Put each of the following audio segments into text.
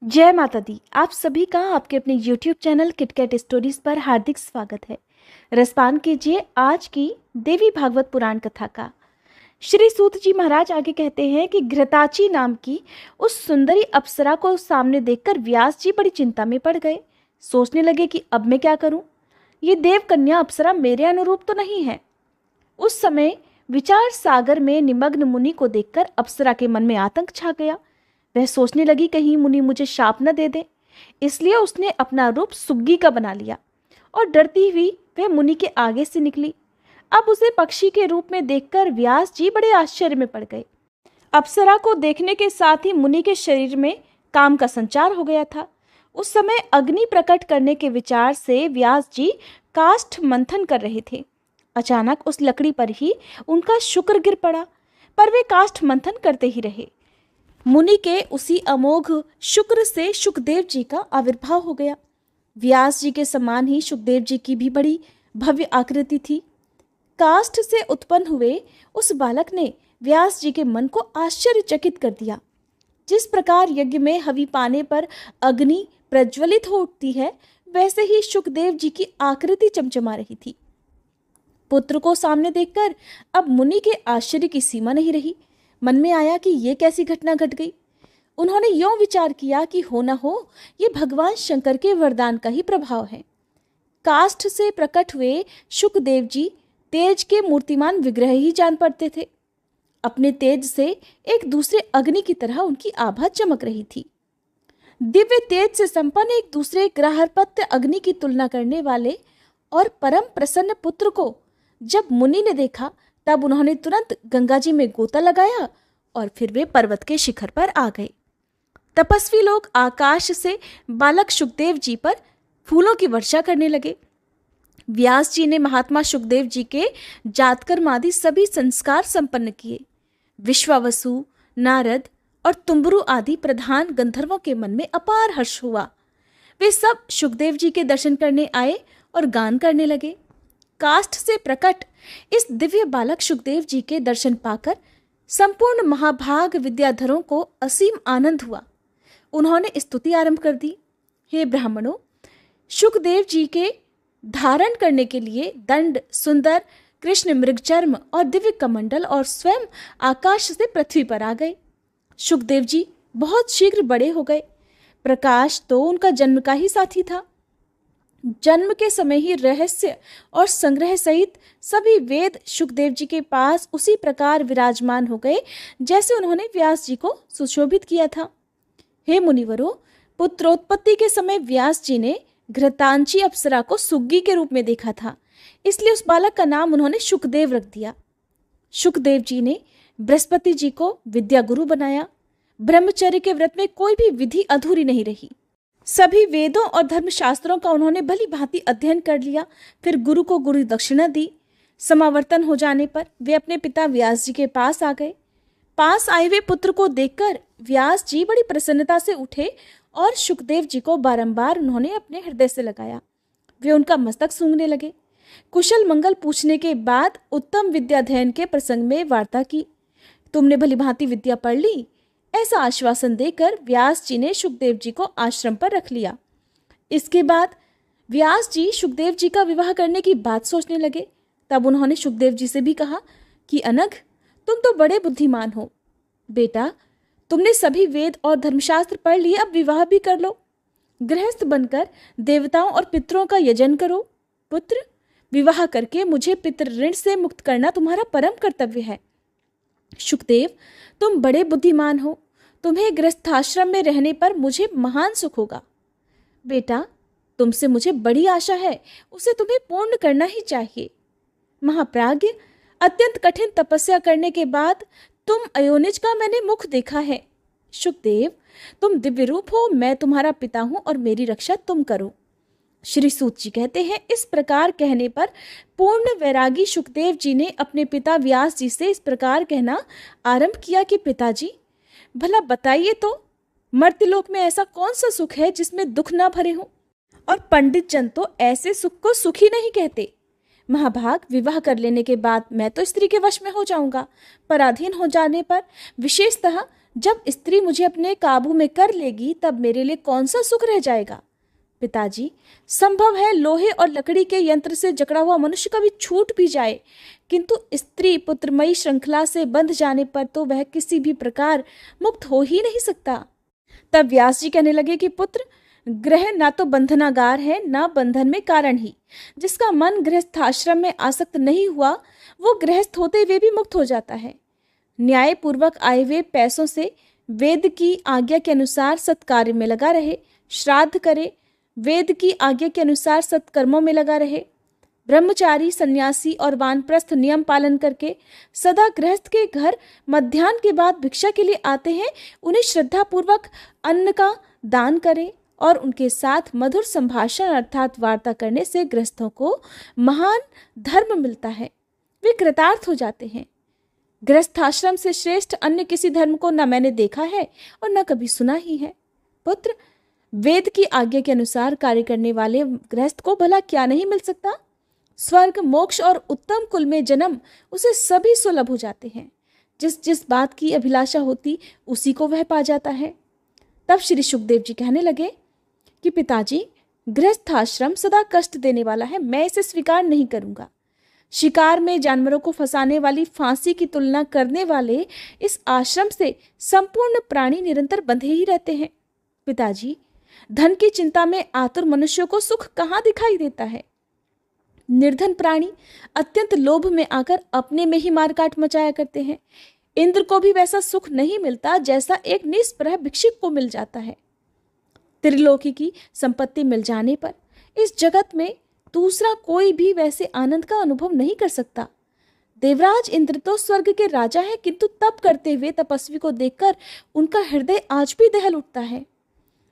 जय माता दी। आप सभी का आपके अपने YouTube चैनल किटकैट स्टोरीज पर हार्दिक स्वागत है। रसपान कीजिए आज की देवी भागवत पुराण कथा का। श्री सूत जी महाराज आगे कहते हैं कि घृताची नाम की उस सुंदरी अप्सरा को सामने देखकर व्यास जी बड़ी चिंता में पड़ गए। सोचने लगे कि अब मैं क्या करूं, ये देव कन्या अप्सरा मेरे अनुरूप तो नहीं है। उस समय विचार सागर में निमग्न मुनि को देखकर अप्सरा के मन में आतंक छा गया। वह सोचने लगी कहीं मुनि मुझे शाप न दे दे, इसलिए उसने अपना रूप सुग्गी का बना लिया और डरती हुई वह मुनि के आगे से निकली। अब उसे पक्षी के रूप में देखकर व्यास जी बड़े आश्चर्य में पड़ गए। अप्सरा को देखने के साथ ही मुनि के शरीर में काम का संचार हो गया था। उस समय अग्नि प्रकट करने के विचार से व्यास जी काष्ठ मंथन कर रहे थे। अचानक उस लकड़ी पर ही उनका शुक्र गिर पड़ा, पर वे काष्ठ मंथन करते ही रहे। मुनि के उसी अमोघ शुक्र से सुखदेव जी का आविर्भाव हो गया। व्यास जी के समान ही सुखदेव जी की भी बड़ी भव्य आकृति थी। काष्ठ से उत्पन्न हुए उस बालक ने व्यास जी के मन को आश्चर्यचकित कर दिया। जिस प्रकार यज्ञ में हवि पाने पर अग्नि प्रज्वलित हो उठती है, वैसे ही सुखदेव जी की आकृति चमचमा रही थी। पुत्र को सामने देखकर अब मुनि के आश्चर्य की सीमा नहीं रही। मन में आया कि ये कैसी घटना घट गई। उन्होंने यों विचार किया कि हो न हो ये भगवान शंकर के वरदान का ही प्रभाव है। काष्ठ से प्रकट हुए सुखदेव जी तेज के मूर्तिमान विग्रह ही जान पड़ते थे। अपने तेज से एक दूसरे अग्नि की तरह उनकी आभा चमक रही थी। दिव्य तेज से संपन्न एक दूसरे ग्राहपत्य अग्नि की तुलना करने वाले और परम प्रसन्न पुत्र को जब मुनि ने देखा, तब उन्होंने तुरंत गंगा जी में गोता लगाया और फिर वे पर्वत के शिखर पर आ गए। तपस्वी लोग आकाश से बालक सुखदेव जी पर फूलों की वर्षा करने लगे। व्यास जी ने महात्मा सुखदेव जी के जातकर्म आदि सभी संस्कार संपन्न किए। विश्वावसु, नारद और तुम्बरु आदि प्रधान गंधर्वों के मन में अपार हर्ष हुआ। वे सब सुखदेव जी के दर्शन करने आए और गान करने लगे। काष्ठ से प्रकट इस दिव्य बालक सुखदेव जी के दर्शन पाकर संपूर्ण महाभाग विद्याधरों को असीम आनंद हुआ। उन्होंने स्तुति आरंभ कर दी। हे ब्राह्मणों, सुखदेव जी के धारण करने के लिए दंड, सुंदर कृष्ण मृगचर्म और दिव्य कमंडल और स्वयं आकाश से पृथ्वी पर आ गए। सुखदेव जी बहुत शीघ्र बड़े हो गए। प्रकाश तो उनका जन्म का ही साथी था। जन्म के समय ही रहस्य और संग्रह सहित सभी वेद सुखदेव जी के पास उसी प्रकार विराजमान हो गए जैसे उन्होंने व्यास जी को सुशोभित किया था। हे मुनिवरों, पुत्रोत्पत्ति के समय व्यास जी ने घृतांची अप्सरा को सुग्गी के रूप में देखा था, इसलिए उस बालक का नाम उन्होंने सुखदेव रख दिया। सुखदेव जी ने बृहस्पति जी को विद्या गुरु बनाया। ब्रह्मचर्य के व्रत में कोई भी विधि अधूरी नहीं रही। सभी वेदों और धर्मशास्त्रों का उन्होंने भली भांति अध्ययन कर लिया। फिर गुरु को गुरु दक्षिणा दी। समावर्तन हो जाने पर वे अपने पिता व्यास जी के पास आ गए। पास आए हुए पुत्र को देखकर व्यास जी बड़ी प्रसन्नता से उठे और सुखदेव जी को बारंबार उन्होंने अपने हृदय से लगाया। वे उनका मस्तक सूंघने लगे। कुशल मंगल पूछने के बाद उत्तम विद्याध्ययन के प्रसंग में वार्ता की। तुमने भली भांति विद्या पढ़ ली, ऐसा आश्वासन देकर व्यास जी ने सुखदेव जी को आश्रम पर रख लिया। इसके बाद व्यास जी सुखदेव जी का विवाह करने की बात सोचने लगे। तब उन्होंने सुखदेव जी से भी कहा कि अनघ, तुम तो बड़े बुद्धिमान हो। बेटा, तुमने सभी वेद और धर्मशास्त्र पढ़ लिए, अब विवाह भी कर लो। गृहस्थ बनकर देवताओं और पितरों का यजन करो। पुत्र, विवाह करके मुझे पितृ ऋण से मुक्त करना तुम्हारा परम कर्तव्य है। सुखदेव, तुम बड़े बुद्धिमान हो। तुम्हें गृहस्थाश्रम में रहने पर मुझे महान सुख होगा। बेटा, तुमसे मुझे बड़ी आशा है, उसे तुम्हें पूर्ण करना ही चाहिए। महाप्राज्ञ, अत्यंत कठिन तपस्या करने के बाद तुम अयोनिज का मैंने मुख देखा है। सुखदेव, तुम दिव्य रूप हो, मैं तुम्हारा पिता हूं और मेरी रक्षा तुम करो। श्री सूत जी कहते हैं, इस प्रकार कहने पर पूर्ण वैरागी सुखदेव जी ने अपने पिता व्यास जी से इस प्रकार कहना आरंभ किया कि पिताजी, भला बताइए तो मर्त्यलोक में ऐसा कौन सा सुख है जिसमें दुख ना भरे हो? और पंडित जन तो ऐसे सुख को सुख ही नहीं कहते। महाभाग, विवाह कर लेने के बाद मैं तो स्त्री के वश में हो जाऊंगा। पराधीन हो जाने पर विशेषतः जब स्त्री मुझे अपने काबू में कर लेगी तब मेरे लिए कौन सा सुख रह जाएगा। पिताजी, संभव है लोहे और लकड़ी के यंत्र से जकड़ा हुआ मनुष्य कभी छूट भी जाए, किंतु स्त्री पुत्रमयी श्रृंखला से बंध जाने पर तो वह किसी भी प्रकार मुक्त हो ही नहीं सकता। तब व्यास जी कहने लगे कि पुत्र, ग्रह ना तो बंधनागार है ना बंधन में कारण ही। जिसका मन गृहस्थाश्रम में आसक्त नहीं हुआ वो गृहस्थ होते हुए भी मुक्त हो जाता है। न्यायपूर्वक आए हुए पैसों से वेद की आज्ञा के अनुसार सत्कार्य में लगा रहे, श्राद्ध करे, वेद की आज्ञा के अनुसार सत्कर्मों में लगा रहे, ब्रह्मचारी, सन्यासी और वानप्रस्थ नियम पालन करके सदा गृहस्थ के घर मध्याह्न के बाद भिक्षा के लिए आते हैं, उन्हें श्रद्धापूर्वक अन्न का दान करें और उनके साथ मधुर संभाषण अर्थात वार्ता करने से गृहस्थों को महान धर्म मिलता है, वे कृतार्थ हो जाते हैं। गृहस्थाश्रम से श्रेष्ठ अन्य किसी धर्म को न मैंने देखा है और न कभी सुना ही है। पुत्र, वेद की आज्ञा के अनुसार कार्य करने वाले गृहस्थ को भला क्या नहीं मिल सकता। स्वर्ग, मोक्ष और उत्तम कुल में जन्म उसे सभी सुलभ हो जाते हैं। जिस जिस बात की अभिलाषा होती उसी को वह पा जाता है। तब श्री सुखदेव जी कहने लगे कि पिताजी, गृहस्थाश्रम सदा कष्ट देने वाला है, मैं इसे स्वीकार नहीं करूंगा। शिकार में जानवरों को फंसाने वाली फांसी की तुलना करने वाले इस आश्रम से संपूर्ण प्राणी निरंतर बंधे ही रहते हैं। पिताजी, धन की चिंता में आतुर मनुष्यों को सुख कहाँ दिखाई देता है। निर्धन प्राणी अत्यंत लोभ में आकर अपने में ही मारकाट मचाया करते हैं। इंद्र को भी वैसा सुख नहीं मिलता जैसा एक निष्प्रह भिक्षुक को मिल जाता है। त्रिलोकी की संपत्ति मिल जाने पर इस जगत में दूसरा कोई भी वैसे आनंद का अनुभव नहीं कर सकता। देवराज इंद्र तो स्वर्ग के राजा हैं, किंतु तप करते हुए तपस्वी को देखकर उनका हृदय आज भी दहल उठता है।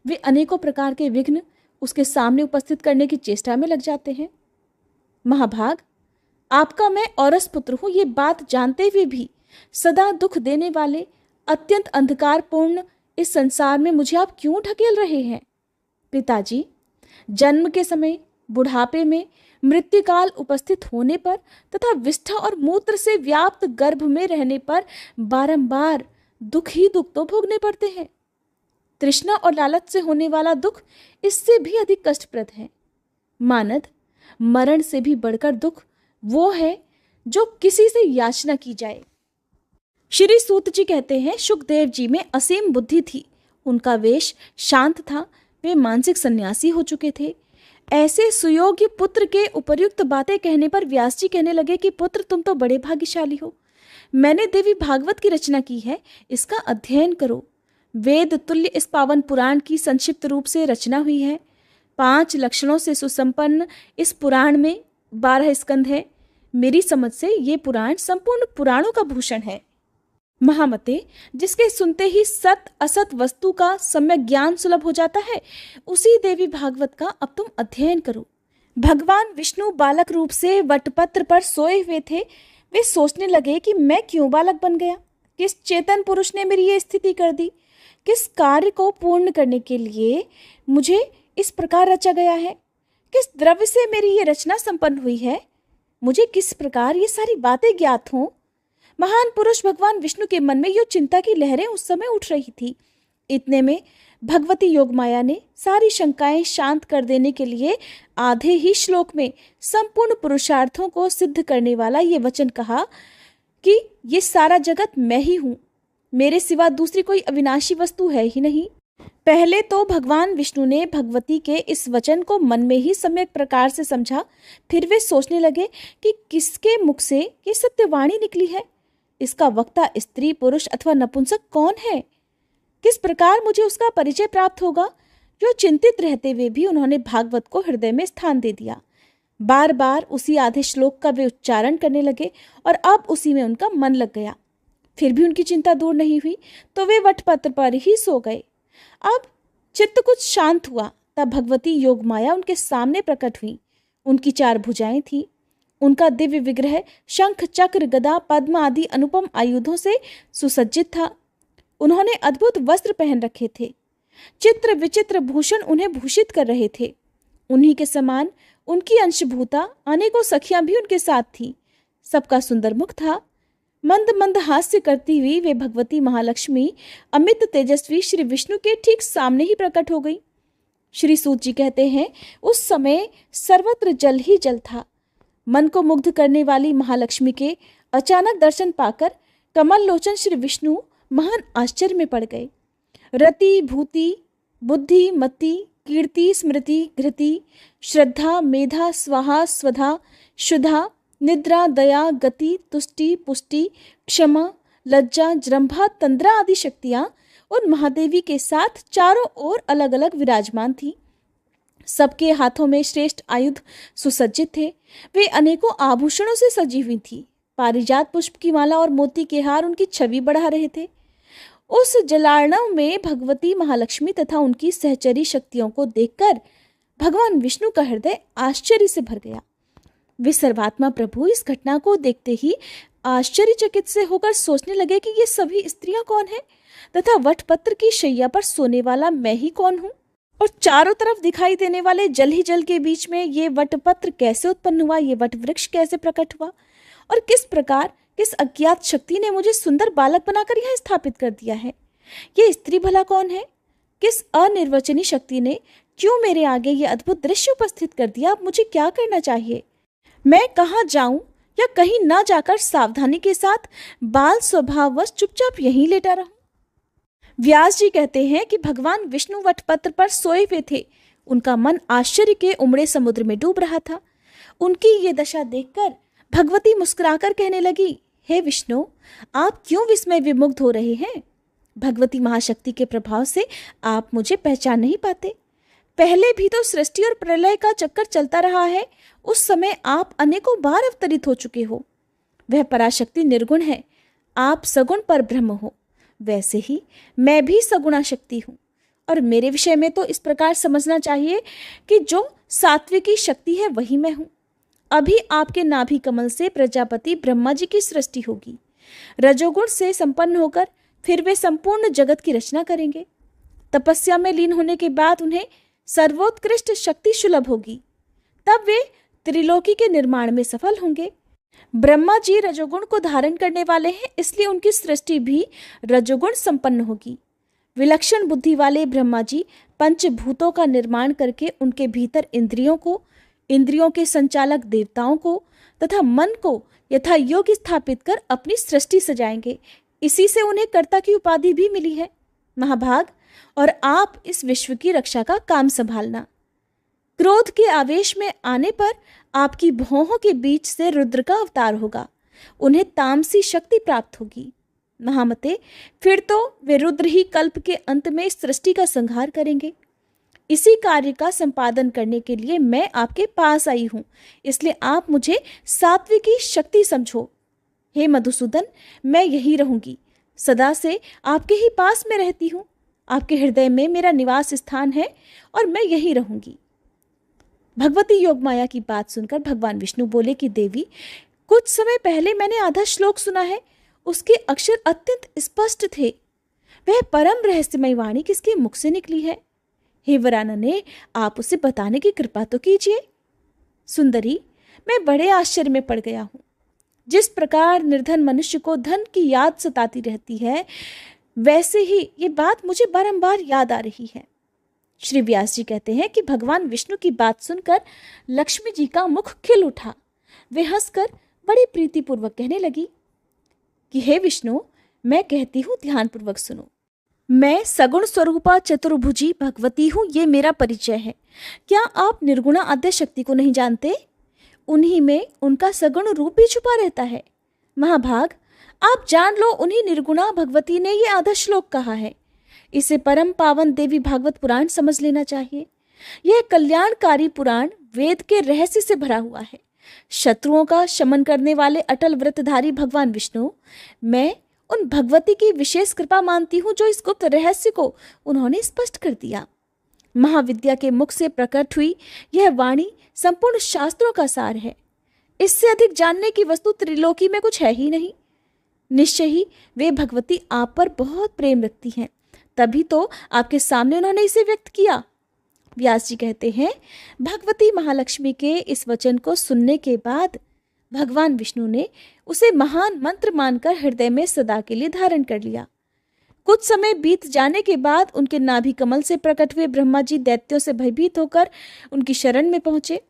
वे अनेकों प्रकार के विघ्न उसके सामने उपस्थित करने की चेष्टा में लग जाते हैं। महाभाग, आपका मैं औरस पुत्र हूं, ये बात जानते हुए भी सदा दुख देने वाले अत्यंत अंधकारपूर्ण इस संसार में मुझे आप क्यों ढकेल रहे हैं। पिताजी, जन्म के समय, बुढ़ापे में, मृत्युकाल उपस्थित होने पर तथा विष्ठा और मूत्र से व्याप्त गर्भ में रहने पर बारंबार दुख ही दुख तो भोगने पड़ते हैं। तृष्णा और लालच से होने वाला दुख इससे भी अधिक कष्टप्रद है। मानद, मरण से भी बढ़कर दुख वो है जो किसी से याचना की जाए। श्री सूत जी कहते हैं, सुखदेव जी में असीम बुद्धि थी, उनका वेश शांत था, वे मानसिक सन्यासी हो चुके थे। ऐसे सुयोग्य पुत्र के उपर्युक्त बातें कहने पर व्यास जी कहने लगे कि पुत्र, तुम तो बड़े भाग्यशाली हो। मैंने देवी भागवत की रचना की है, इसका अध्ययन करो। वेद तुल्य इस पावन पुराण की संक्षिप्त रूप से रचना हुई है। 5 लक्षणों से सुसंपन्न इस पुराण में 12 स्कंध है। मेरी समझ से ये पुराण संपूर्ण पुराणों का भूषण है। महामते, जिसके सुनते ही सत असत वस्तु का सम्यक ज्ञान सुलभ हो जाता है, उसी देवी भागवत का अब तुम अध्ययन करो। भगवान विष्णु बालक रूप से वटपत्र पर सोए हुए थे। वे सोचने लगे कि मैं क्यों बालक बन गया, किस चेतन पुरुष ने मेरी ये स्थिति कर दी, किस कार्य को पूर्ण करने के लिए मुझे इस प्रकार रचा गया है, किस द्रव्य से मेरी ये रचना संपन्न हुई है, मुझे किस प्रकार ये सारी बातें ज्ञात हों। महान पुरुष भगवान विष्णु के मन में यो चिंता की लहरें उस समय उठ रही थी। इतने में भगवती योगमाया ने सारी शंकाएं शांत कर देने के लिए आधे ही श्लोक में संपूर्ण पुरुषार्थों को सिद्ध करने वाला ये वचन कहा कि ये सारा जगत मैं ही हूँ, मेरे सिवा दूसरी कोई अविनाशी वस्तु है ही नहीं। पहले तो भगवान विष्णु ने भगवती के इस वचन को मन में ही सम्यक प्रकार से समझा। फिर वे सोचने लगे कि किसके मुख से ये सत्यवाणी निकली है, इसका वक्ता स्त्री, पुरुष अथवा नपुंसक कौन है, किस प्रकार मुझे उसका परिचय प्राप्त होगा। जो चिंतित रहते हुए भी उन्होंने भागवत को हृदय में स्थान दे दिया। बार बार उसी आधे श्लोक का वे उच्चारण करने लगे और अब उसी में उनका मन लग गया। फिर भी उनकी चिंता दूर नहीं हुई तो वे वटपत्र पर ही सो गए। अब चित्त कुछ शांत हुआ, तब भगवती योगमाया उनके सामने प्रकट हुई। उनकी 4 भुजाएं थीं। उनका दिव्य विग्रह शंख, चक्र, गदा, पद्म आदि अनुपम आयुधों से सुसज्जित था। उन्होंने अद्भुत वस्त्र पहन रखे थे। चित्र विचित्र भूषण उन्हें भूषित कर रहे थे। उन्हीं के समान उनकी अंशभूता अनेकों सखियां भी उनके साथ थीं। सबका सुंदर मुख था। मंद मंद हास्य करती हुई वे भगवती महालक्ष्मी अमित तेजस्वी श्री विष्णु के ठीक सामने ही प्रकट हो गई। श्री सूत जी कहते हैं, उस समय सर्वत्र जल ही जल था। मन को मुग्ध करने वाली महालक्ष्मी के अचानक दर्शन पाकर कमल लोचन श्री विष्णु महान आश्चर्य में पड़ गए। रति भूति बुद्धि मति कीर्ति स्मृति घृति श्रद्धा मेधा स्वाहा स्वधा शुद्धा निद्रा दया गति तुष्टि पुष्टि क्षमा लज्जा जृंभा तंद्रा आदि शक्तियां उन महादेवी के साथ चारों ओर अलग अलग विराजमान थी। सबके हाथों में श्रेष्ठ आयुध सुसज्जित थे। वे अनेकों आभूषणों से सजी हुई थी। पारिजात पुष्प की माला और मोती के हार उनकी छवि बढ़ा रहे थे। उस जलार्णव में भगवती महालक्ष्मी तथा उनकी सहचरी शक्तियों को देखकर भगवान विष्णु का हृदय आश्चर्य से भर गया। वे सर्वात्मा प्रभु इस घटना को देखते ही आश्चर्यचकित से होकर सोचने लगे कि ये सभी स्त्रियां कौन हैं तथा वटपत्र की शैया पर सोने वाला मैं ही कौन हूँ, और चारों तरफ दिखाई देने वाले जल ही जल के बीच में ये वटपत्र कैसे उत्पन्न हुआ, ये वट वृक्ष कैसे प्रकट हुआ, और किस प्रकार किस अज्ञात शक्ति ने मुझे सुंदर बालक बनाकर यहाँ स्थापित कर दिया है। ये स्त्री भला कौन है, किस अनिर्वचनीय शक्ति ने क्यों मेरे आगे ये अद्भुत दृश्य उपस्थित कर दिया। अब मुझे क्या करना चाहिए, मैं कहाँ जाऊं या कहीं ना जाकर सावधानी के साथ बाल स्वभाववश चुपचाप यहीं लेटा रहूं। व्यास जी कहते हैं कि भगवान विष्णु वटपत्र पर सोए हुए थे। उनका मन आश्चर्य के उमड़े समुद्र में डूब रहा था। उनकी ये दशा देखकर भगवती मुस्कुराकर कहने लगी, हे विष्णु, आप क्यों विस्मय विमुग्ध हो रहे हैं। भगवती महाशक्ति के प्रभाव से आप मुझे पहचान नहीं पाते। पहले भी तो सृष्टि और प्रलय का चक्कर चलता रहा है। उस समय आप अनेकों बार अवतरित हो चुके हो। वह पराशक्ति निर्गुण है, आप सगुण पर ब्रह्म हो। वैसे ही मैं भी सगुणा शक्ति हूँ, और मेरे विषय में तो इस प्रकार समझना चाहिए कि जो सात्विकी शक्ति है वही मैं हूँ। अभी आपके नाभि कमल से प्रजापति ब्रह्मा जी की सृष्टि होगी। रजोगुण से संपन्न होकर फिर वे संपूर्ण जगत की रचना करेंगे। तपस्या में लीन होने के बाद उन्हें सर्वोत्कृष्ट शक्ति सुलभ होगी। तब वे त्रिलोकी के निर्माण में सफल होंगे। ब्रह्मा जी रजोगुण को धारण करने वाले हैं, इसलिए उनकी सृष्टि भी रजोगुण संपन्न होगी। विलक्षण बुद्धि वाले ब्रह्मा जी पंचभूतों का निर्माण करके उनके भीतर इंद्रियों को, इंद्रियों के संचालक देवताओं को तथा मन को यथा योग्य स्थापित कर अपनी सृष्टि सजाएंगे। इसी से उन्हें कर्ता की उपाधि भी मिली है। महाभाग, और आप इस विश्व की रक्षा का काम संभालना। क्रोध के आवेश में आने पर आपकी भौहों के बीच से रुद्र का अवतार होगा। उन्हें तामसी शक्ति प्राप्त होगी। महामते, फिर तो वे रुद्र ही कल्प के अंत में इस सृष्टि का संहार करेंगे। इसी कार्य का संपादन करने के लिए मैं आपके पास आई हूँ, इसलिए आप मुझे सात्विकी शक्ति समझो। हे मधुसूदन, मैं यही रहूंगी, सदा से आपके ही पास में रहती हूँ। आपके हृदय में मेरा निवास स्थान है और मैं यही रहूंगी। भगवती योगमाया की बात सुनकर भगवान विष्णु बोले कि देवी, कुछ समय पहले मैंने आधा श्लोक सुना है, उसके अक्षर अत्यंत स्पष्ट थे। वह परम रहस्यमय वाणी किसके मुख से निकली है? हे वरानने, आप उसे बताने की कृपा तो कीजिए। सुंदरी, मैं बड़े आश्चर्य में पड़ गया हूँ। जिस प्रकार निर्धन मनुष्य को धन की याद सताती रहती है, वैसे ही ये बात मुझे बारंबार याद आ रही है। श्री व्यास जी कहते हैं कि भगवान विष्णु की बात सुनकर लक्ष्मी जी का मुख खिल उठा। वे हंसकर बड़ी प्रीतिपूर्वक कहने लगी कि हे विष्णु, मैं कहती हूँ, ध्यानपूर्वक सुनो। मैं सगुण स्वरूपा चतुर्भुजी भगवती हूँ, ये मेरा परिचय है। क्या आप निर्गुणा आद्य शक्ति को नहीं जानते? उन्हीं में उनका सगुण रूप भी छुपा रहता है। महाभाग, आप जान लो, उन्हीं निर्गुणा भगवती ने ये आधा श्लोक कहा है। इसे परम पावन देवी भागवत पुराण समझ लेना चाहिए। यह कल्याणकारी पुराण वेद के रहस्य से भरा हुआ है। शत्रुओं का शमन करने वाले अटल व्रतधारी भगवान विष्णु, मैं उन भगवती की विशेष कृपा मानती हूँ जो इस गुप्त रहस्य को उन्होंने स्पष्ट कर दिया। महाविद्या के मुख से प्रकट हुई यह वाणी संपूर्ण शास्त्रों का सार है। इससे अधिक जानने की वस्तु त्रिलोकी में कुछ है ही नहीं। निश्चय ही वे भगवती आप पर बहुत प्रेम रखती हैं, तभी तो आपके सामने उन्होंने इसे व्यक्त किया। व्यास जी कहते हैं, भगवती महालक्ष्मी के इस वचन को सुनने के बाद भगवान विष्णु ने उसे महान मंत्र मानकर हृदय में सदा के लिए धारण कर लिया। कुछ समय बीत जाने के बाद उनके नाभि कमल से प्रकट हुए ब्रह्मा जी दैत्यों से भयभीत होकर उनकी शरण में पहुंचे।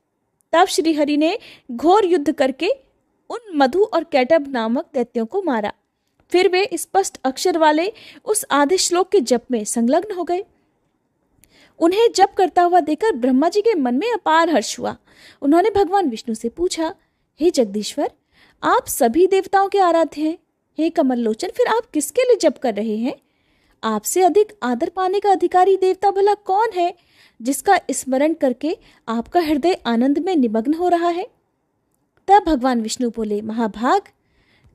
तब श्री हरि ने घोर युद्ध करके उन मधु और कैटब नामक दैत्यों को मारा। फिर वे स्पष्ट अक्षर वाले उस आधे श्लोक के जप में संलग्न हो गए। उन्हें जप करता हुआ देखकर ब्रह्मा जी के मन में अपार हर्ष हुआ। उन्होंने भगवान विष्णु से पूछा, हे जगदीश्वर, आप सभी देवताओं के आराध्य हैं। हे कमल लोचन, फिर आप किसके लिए जप कर रहे हैं? आपसे अधिक आदर पाने का अधिकारी देवता भला कौन है, जिसका स्मरण करके आपका हृदय आनंद में निमग्न हो रहा है? तब भगवान विष्णु बोले, महाभाग,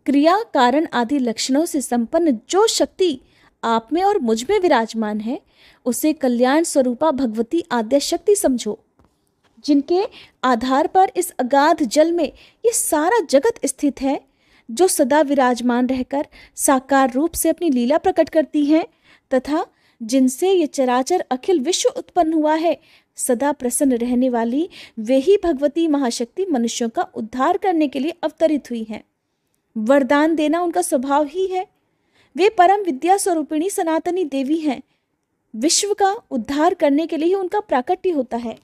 क्रिया कारण आदि लक्षणों से संपन्न जो शक्ति आप में और मुझ में विराजमान है, उसे कल्याण स्वरूपा भगवती आद्य शक्ति समझो, जिनके आधार पर इस अगाध जल में ये सारा जगत स्थित है, जो सदा विराजमान रहकर साकार रूप से अपनी लीला प्रकट करती हैं तथा जिनसे ये चराचर अखिल विश्व उत्पन्न हुआ है, सदा प्रसन्न रहने वाली वे ही भगवती महाशक्ति मनुष्यों का उद्धार करने के लिए अवतरित हुई हैं। वरदान देना उनका स्वभाव ही है। वे परम विद्या स्वरूपिणी सनातनी देवी हैं। विश्व का उद्धार करने के लिए ही उनका प्राकट्य होता है।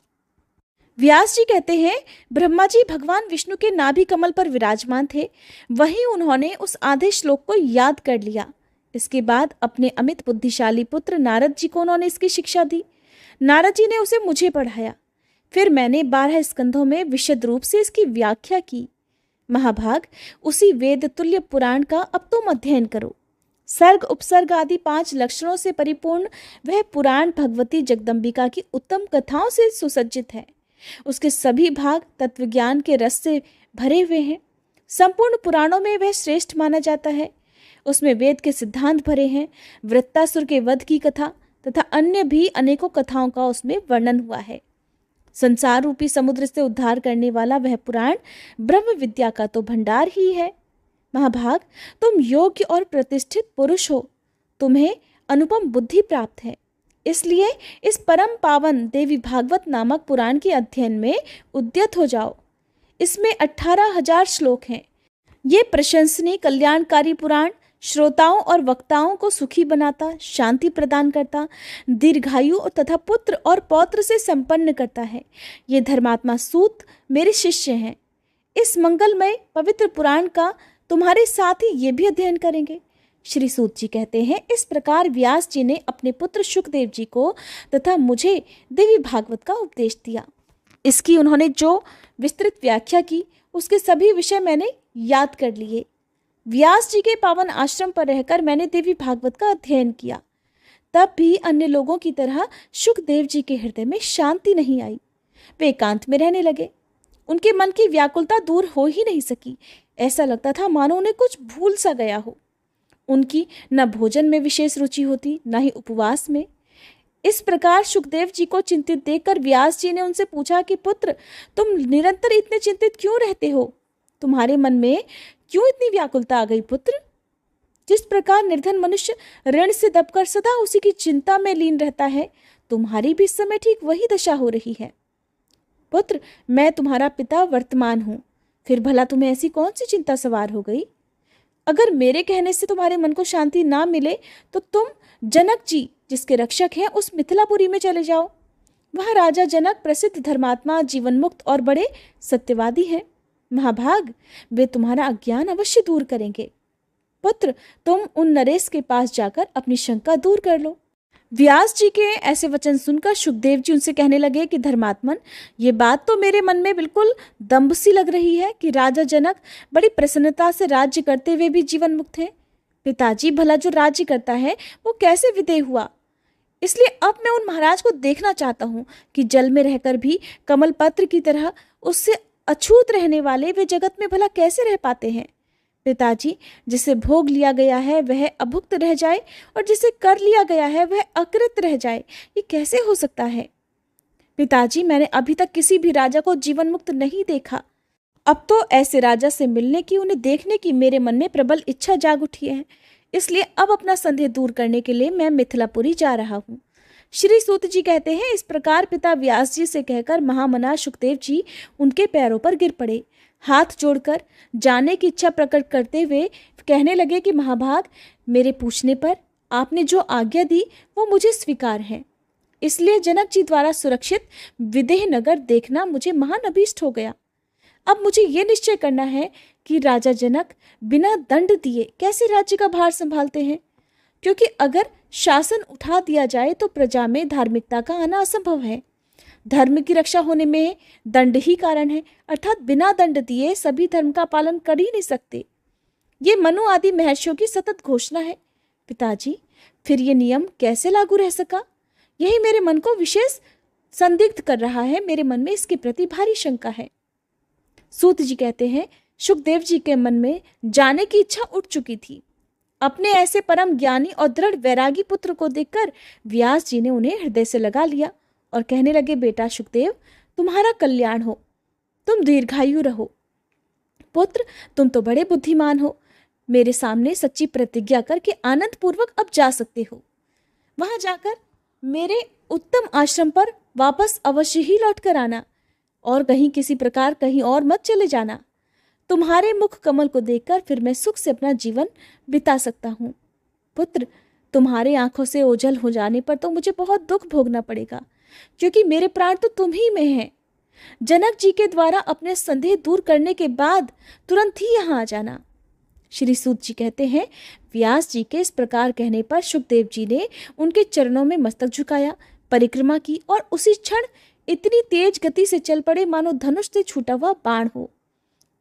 व्यास जी कहते हैं, ब्रह्मा जी भगवान विष्णु के नाभि कमल पर विराजमान थे। वहीं उन्होंने उस आधे श्लोक को याद कर लिया। इसके बाद अपने अमित बुद्धिशाली पुत्र नारद जी को उन्होंने इसकी शिक्षा दी। नारद जी ने उसे मुझे पढ़ाया। फिर मैंने 12 स्कंधों में विशद रूप से इसकी व्याख्या की। महाभाग, उसी वेद तुल्य पुराण का अब तुम अध्ययन करो। सर्ग उपसर्ग आदि 5 लक्षणों से परिपूर्ण वह पुराण भगवती जगदम्बिका की उत्तम कथाओं से सुसज्जित है। उसके सभी भाग तत्वज्ञान के रस से भरे हुए हैं। संपूर्ण पुराणों में वह श्रेष्ठ माना जाता है। उसमें वेद के सिद्धांत भरे हैं। वृत्तासुर के वध की कथा तथा अन्य भी अनेकों कथाओं का उसमें वर्णन हुआ है। संसार रूपी समुद्र से उद्धार करने वाला वह पुराण ब्रह्म विद्या का तो भंडार ही है। महाभाग, तुम योग्य और प्रतिष्ठित पुरुष हो। तुम्हें अनुपम बुद्धि प्राप्त है। इसलिए इस परम पावन देवी भागवत नामक पुराण के अध्ययन में उद्यत हो जाओ। इसमें 18,000 श्लोक हैं। ये प्रशंसनीय कल्याणकारी पुराण श्रोताओं और वक्ताओं को सुखी बनाता, शांति प्रदान करता, दीर्घायु तथा पुत्र और पौत्र से संपन्न करता है। ये धर्मात्मा सूत मेरे शिष्य हैं। इस मंगलमय पवित्र पुराण का तुम्हारे साथ ही ये भी अध्ययन करेंगे। श्री सूत जी कहते हैं, इस प्रकार व्यास जी ने अपने पुत्र शुकदेव जी को तथा मुझे देवी भागवत का उपदेश दिया। इसकी उन्होंने जो विस्तृत व्याख्या की, उसके सभी विषय मैंने याद कर लिए। व्यास जी के पावन आश्रम पर रहकर मैंने देवी भागवत का अध्ययन किया। तब भी अन्य लोगों की तरह शुकदेव जी के हृदय में शांति नहीं आई। वे एकांत में रहने लगे। उनके मन की व्याकुलता दूर हो ही नहीं सकी। ऐसा लगता था मानो उन्हें कुछ भूल सा गया हो। उनकी न भोजन में विशेष रुचि होती, न ही उपवास में। इस प्रकार शुकदेव जी को चिंतित देखकर व्यास जी ने उनसे पूछा कि पुत्र, तुम निरंतर इतने चिंतित क्यों रहते हो? तुम्हारे मन में क्यों इतनी व्याकुलता आ गई पुत्र? जिस प्रकार निर्धन मनुष्य ऋण से दबकर सदा उसी की चिंता में लीन रहता है, तुम्हारी भी इस समय ठीक वही दशा हो रही है। पुत्र, मैं तुम्हारा पिता वर्तमान हूँ। फिर भला तुम्हें ऐसी कौन सी चिंता सवार हो गई? अगर मेरे कहने से तुम्हारे मन को शांति ना मिले तो तुम जनक जी, जिसके रक्षक हैं, उस मिथिलापुरी में चले जाओ। वहाँ राजा जनक प्रसिद्ध धर्मात्मा, जीवन मुक्त और बड़े सत्यवादी हैं। महाभाग, वे तुम्हारा अज्ञान अवश्य दूर करेंगे। पुत्र, तुम उन नरेश के पास जाकर अपनी शंका दूर कर लो। व्यास जी के ऐसे वचन सुनकर शुकदेव जी उनसे कहने लगे कि धर्मात्मन, ये बात तो मेरे मन में बिल्कुल दंभ सी लग रही है कि राजा जनक बड़ी प्रसन्नता से राज्य करते हुए भी जीवन मुक्त हैं। पिताजी भला जो राज्य करता है वो कैसे विदेह हुआ? इसलिए अब मैं उन महाराज को देखना चाहता हूँ कि जल में रहकर भी कमल पत्र की तरह उससे अछूत रहने वाले वे जगत में भला कैसे रह पाते हैं। पिताजी, जिसे भोग लिया गया है वह अभुक्त रह जाए और जिसे कर लिया गया है वह अकृत रह जाए, ये कैसे हो सकता है? पिताजी, मैंने अभी तक किसी भी राजा को जीवन मुक्त नहीं देखा। अब तो ऐसे राजा से मिलने की, उन्हें देखने की मेरे मन में प्रबल इच्छा जाग उठी है। इसलिए अब अपना संदेह दूर करने के लिए मैं मिथिलापुरी जा रहा हूँ। श्री सूत जी कहते हैं, इस प्रकार पिता व्यास जी से कहकर महामना शुकदेव जी उनके पैरों पर गिर पड़े। हाथ जोड़कर जाने की इच्छा प्रकट करते हुए कहने लगे कि महाभाग, मेरे पूछने पर आपने जो आज्ञा दी वो मुझे स्वीकार है। इसलिए जनक जी द्वारा सुरक्षित विदेह नगर देखना मुझे महान अभीष्ट हो गया। अब मुझे ये निश्चय करना है कि राजा जनक बिना दंड दिए कैसे राज्य का भार संभालते हैं, क्योंकि अगर शासन उठा दिया जाए तो प्रजा में धार्मिकता का आना असंभव है। धर्म की रक्षा होने में दंड ही कारण है, अर्थात बिना दंड दिए सभी धर्म का पालन कर ही नहीं सकते। ये मनु आदि महर्षियों की सतत घोषणा है। पिताजी, फिर ये नियम कैसे लागू रह सका, यही मेरे मन को विशेष संदिग्ध कर रहा है। मेरे मन में इसके प्रति भारी शंका है। सूत जी कहते हैं, सुखदेव जी के मन में जाने की इच्छा उठ चुकी थी। अपने ऐसे परम ज्ञानी और दृढ़ वैरागी पुत्र को देखकर व्यास जी ने उन्हें हृदय से लगा लिया और कहने लगे, बेटा सुखदेव, तुम्हारा कल्याण हो, तुम दीर्घायु रहो। पुत्र, तुम तो बड़े बुद्धिमान हो, मेरे सामने सच्ची प्रतिज्ञा करके आनंद पूर्वक अब जा सकते हो। वहां जाकर मेरे उत्तम आश्रम पर वापस अवश्य ही लौट कर आना और कहीं किसी प्रकार कहीं और मत चले जाना। तुम्हारे मुख कमल को देखकर फिर मैं सुख से अपना जीवन बिता सकता हूँ। पुत्र, तुम्हारे आंखों से ओझल हो जाने पर तो मुझे बहुत दुख भोगना पड़ेगा, क्योंकि मेरे प्राण तो तुम ही में हैं। जनक जी के द्वारा अपने संदेह दूर करने के बाद तुरंत ही यहाँ आ जाना। श्री सूत जी कहते हैं, व्यास जी के इस प्रकार कहने पर सुखदेव जी ने उनके चरणों में मस्तक झुकाया, परिक्रमा की और उसी क्षण इतनी तेज गति से चल पड़े मानो धनुष से छूटा हुआ बाण हो।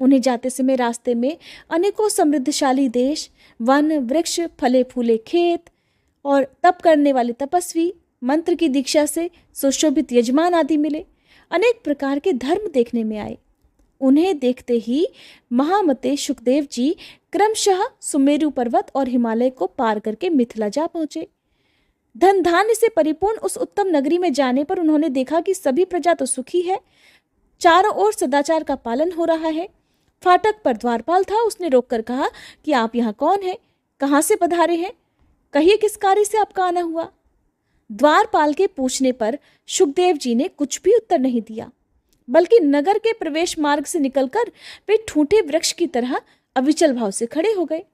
उन्हें जाते समय रास्ते में अनेकों समृद्धशाली देश, वन, वृक्ष, फले फूले खेत और तप करने वाले तपस्वी, मंत्र की दीक्षा से सुशोभित यजमान आदि मिले। अनेक प्रकार के धर्म देखने में आए। उन्हें देखते ही महामते सुखदेव जी क्रमशः सुमेरु पर्वत और हिमालय को पार करके मिथिला जा पहुंचे। धन धान्य से परिपूर्ण उस उत्तम नगरी में जाने पर उन्होंने देखा कि सभी प्रजा तो सुखी है, चारों ओर सदाचार का पालन हो रहा है। फाटक पर द्वारपाल था, उसने रोककर कहा कि आप यहाँ कौन हैं, कहाँ से पधारे हैं, कहिए किस कार्य से आपका आना हुआ। द्वारपाल के पूछने पर सुखदेव जी ने कुछ भी उत्तर नहीं दिया, बल्कि नगर के प्रवेश मार्ग से निकलकर वे ठूंठे वृक्ष की तरह अविचल भाव से खड़े हो गए।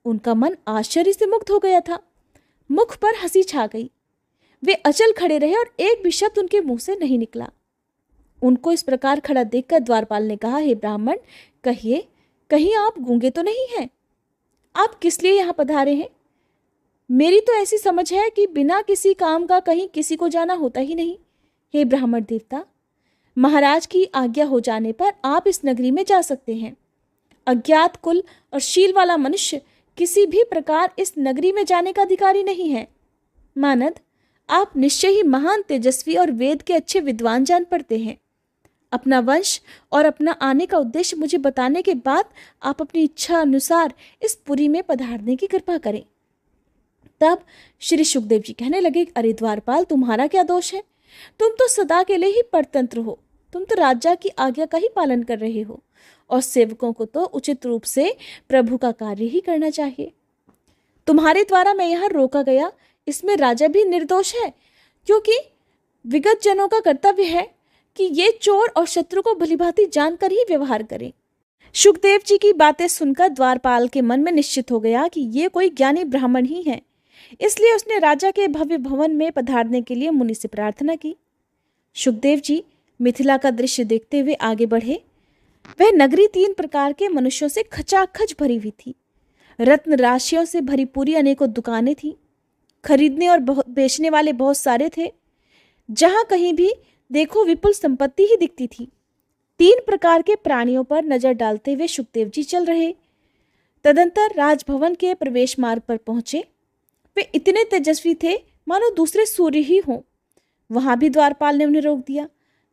उनका मन आश्चर्य से मुग्ध हो गया था, मुख पर हंसी छा गई। वे अचल खड़े रहे और एक भी शब्द उनके मुंह से नहीं निकला। उनको इस प्रकार खड़ा देखकर द्वारपाल ने कहा, हे ब्राह्मण, कहिए, कहीं आप गूंगे तो नहीं हैं? आप किस लिए यहाँ पधारे हैं? मेरी तो ऐसी समझ है कि बिना किसी काम का कहीं किसी को जाना होता ही नहीं। हे ब्राह्मण देवता, महाराज की आज्ञा हो जाने पर आप इस नगरी में जा सकते हैं। अज्ञात कुल और शील वाला मनुष्य किसी भी प्रकार इस नगरी में जाने का अधिकारी नहीं है। मानद, आप निश्चय ही महान तेजस्वी और वेद के अच्छे विद्वान जान पड़ते हैं। अपना वंश और अपना आने का उद्देश्य मुझे बताने के बाद आप अपनी इच्छा अनुसार इस पुरी में पधारने की कृपा करें। तब श्री सुखदेव जी कहने लगे, अरे द्वारपाल, तुम्हारा क्या दोष है? तुम तो सदा के लिए ही परतंत्र हो। तुम तो राजा की आज्ञा का ही पालन कर रहे हो और सेवकों को तो उचित रूप से प्रभु का कार्य ही करना चाहिए। तुम्हारे द्वारा मैं यहाँ रोका गया, इसमें राजा भी निर्दोष है, क्योंकि विगत जनों का कर्तव्य है कि ये चोर और शत्रु को भलीभांति जानकर ही व्यवहार करें। सुखदेव जी की बातें सुनकर द्वारपाल के मन में निश्चित हो गया कि ये कोई ज्ञानी ब्राह्मण ही है। इसलिए उसने राजा के भव्य भवन में पधारने के लिए मुनि से प्रार्थना की। सुखदेव जी मिथिला का दृश्य देखते हुए आगे बढ़े। वह नगरी 3 प्रकार के मनुष्यों से खचाखच भरी हुई थी। रत्न राशियों से भरी पूरी अनेकों दुकानें थी। खरीदने और बेचने वाले बहुत सारे थे। जहां कहीं भी देखो विपुल संपत्ति ही दिखती थी। 3 प्रकार के प्राणियों पर नजर डालते हुए सुखदेव जी चल रहे। तदंतर राजभवन के प्रवेश मार्ग पर पहुंचे। वे इतने तेजस्वी थे मानो दूसरे सूर्य ही हों। वहां भी द्वारपाल ने उन्हें रोक दिया।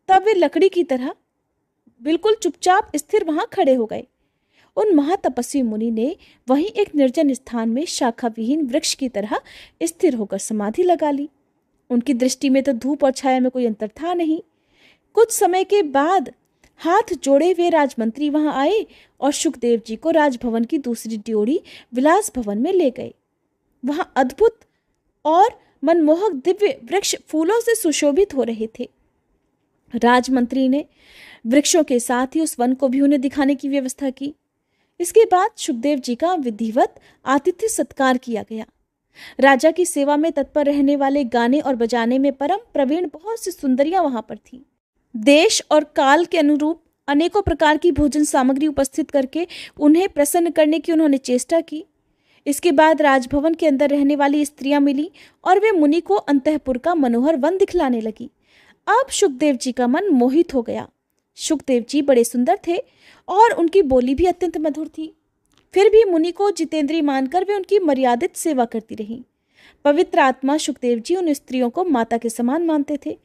तब वे लकड़ी की तरह बिल्कुल चुपचाप स्थिर वहां खड़े हो गए। उन महातपस्वी मुनि ने वहीं एक निर्जन स्थान में शाखा विहीन वृक्ष की तरह स्थिर होकर समाधि लगा ली। उनकी दृष्टि में तो धूप और छाया में कोई अंतर था नहीं। कुछ समय के बाद हाथ जोड़े हुए राजमंत्री वहां आए और सुखदेव जी को राजभवन की दूसरी ड्योढ़ी विलास भवन में ले गए। वहां अद्भुत और मनमोहक दिव्य वृक्ष फूलों से सुशोभित हो रहे थे। राजमंत्री ने वृक्षों के साथ ही उस वन को भी उन्हें दिखाने की व्यवस्था की। इसके बाद सुखदेव जी का विधिवत आतिथ्य सत्कार किया गया। राजा की सेवा में तत्पर रहने वाले गाने और बजाने में परम प्रवीण बहुत सी सुंदरियां वहां पर थीं। देश और काल के अनुरूप अनेकों प्रकार की भोजन सामग्री उपस्थित करके उन्हें प्रसन्न करने की उन्होंने चेष्टा की। इसके बाद राजभवन के अंदर रहने वाली स्त्रियां मिली और वे मुनि को अंतःपुर का मनोहर वन दिखलाने लगी। अब सुखदेव जी का मन मोहित हो गया। सुखदेव जी बड़े सुंदर थे और उनकी बोली भी अत्यंत मधुर थी। फिर भी मुनि को जितेंद्रिय मानकर वे उनकी मर्यादित सेवा करती रहीं। पवित्र आत्मा सुखदेव जी उन स्त्रियों को माता के समान मानते थे।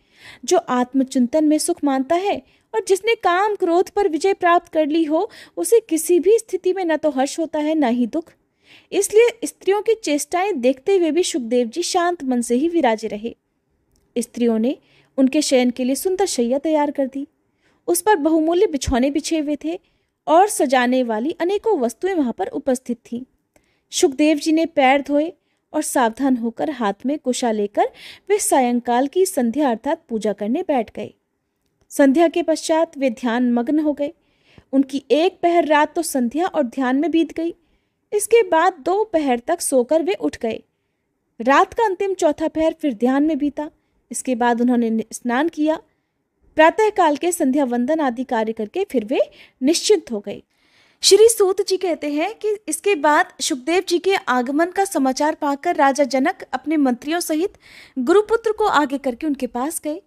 जो आत्मचिंतन में सुख मानता है और जिसने काम क्रोध पर विजय प्राप्त कर ली हो, उसे किसी भी स्थिति में न तो हर्ष होता है न ही दुख। इसलिए स्त्रियों की चेष्टाएं देखते हुए भी सुखदेव जी शांत मन से ही विराजे रहे। स्त्रियों ने उनके शयन के लिए सुंदर शैया तैयार कर दी। उस पर बहुमूल्य बिछौने बिछे हुए थे और सजाने वाली अनेकों वस्तुएं वहां पर उपस्थित थीं। सुखदेव जी ने पैर धोए और सावधान होकर हाथ में कुशा लेकर वे सायंकाल की संध्या अर्थात पूजा करने बैठ गए। संध्या के पश्चात वे ध्यान मग्न हो गए। उनकी एक पहर रात तो संध्या और ध्यान में बीत गई। इसके बाद 2 पहर तक सोकर वे उठ गए। रात का अंतिम चौथा पहर फिर ध्यान में बीता। इसके बाद उन्होंने स्नान किया। प्रातःकाल के संध्या वंदन आदि कार्य करके फिर वे निश्चिंत हो गए। श्री सूत जी कहते हैं कि इसके बाद सुखदेव जी के आगमन का समाचार पाकर राजा जनक अपने मंत्रियों सहित गुरुपुत्र को आगे करके उनके पास गए।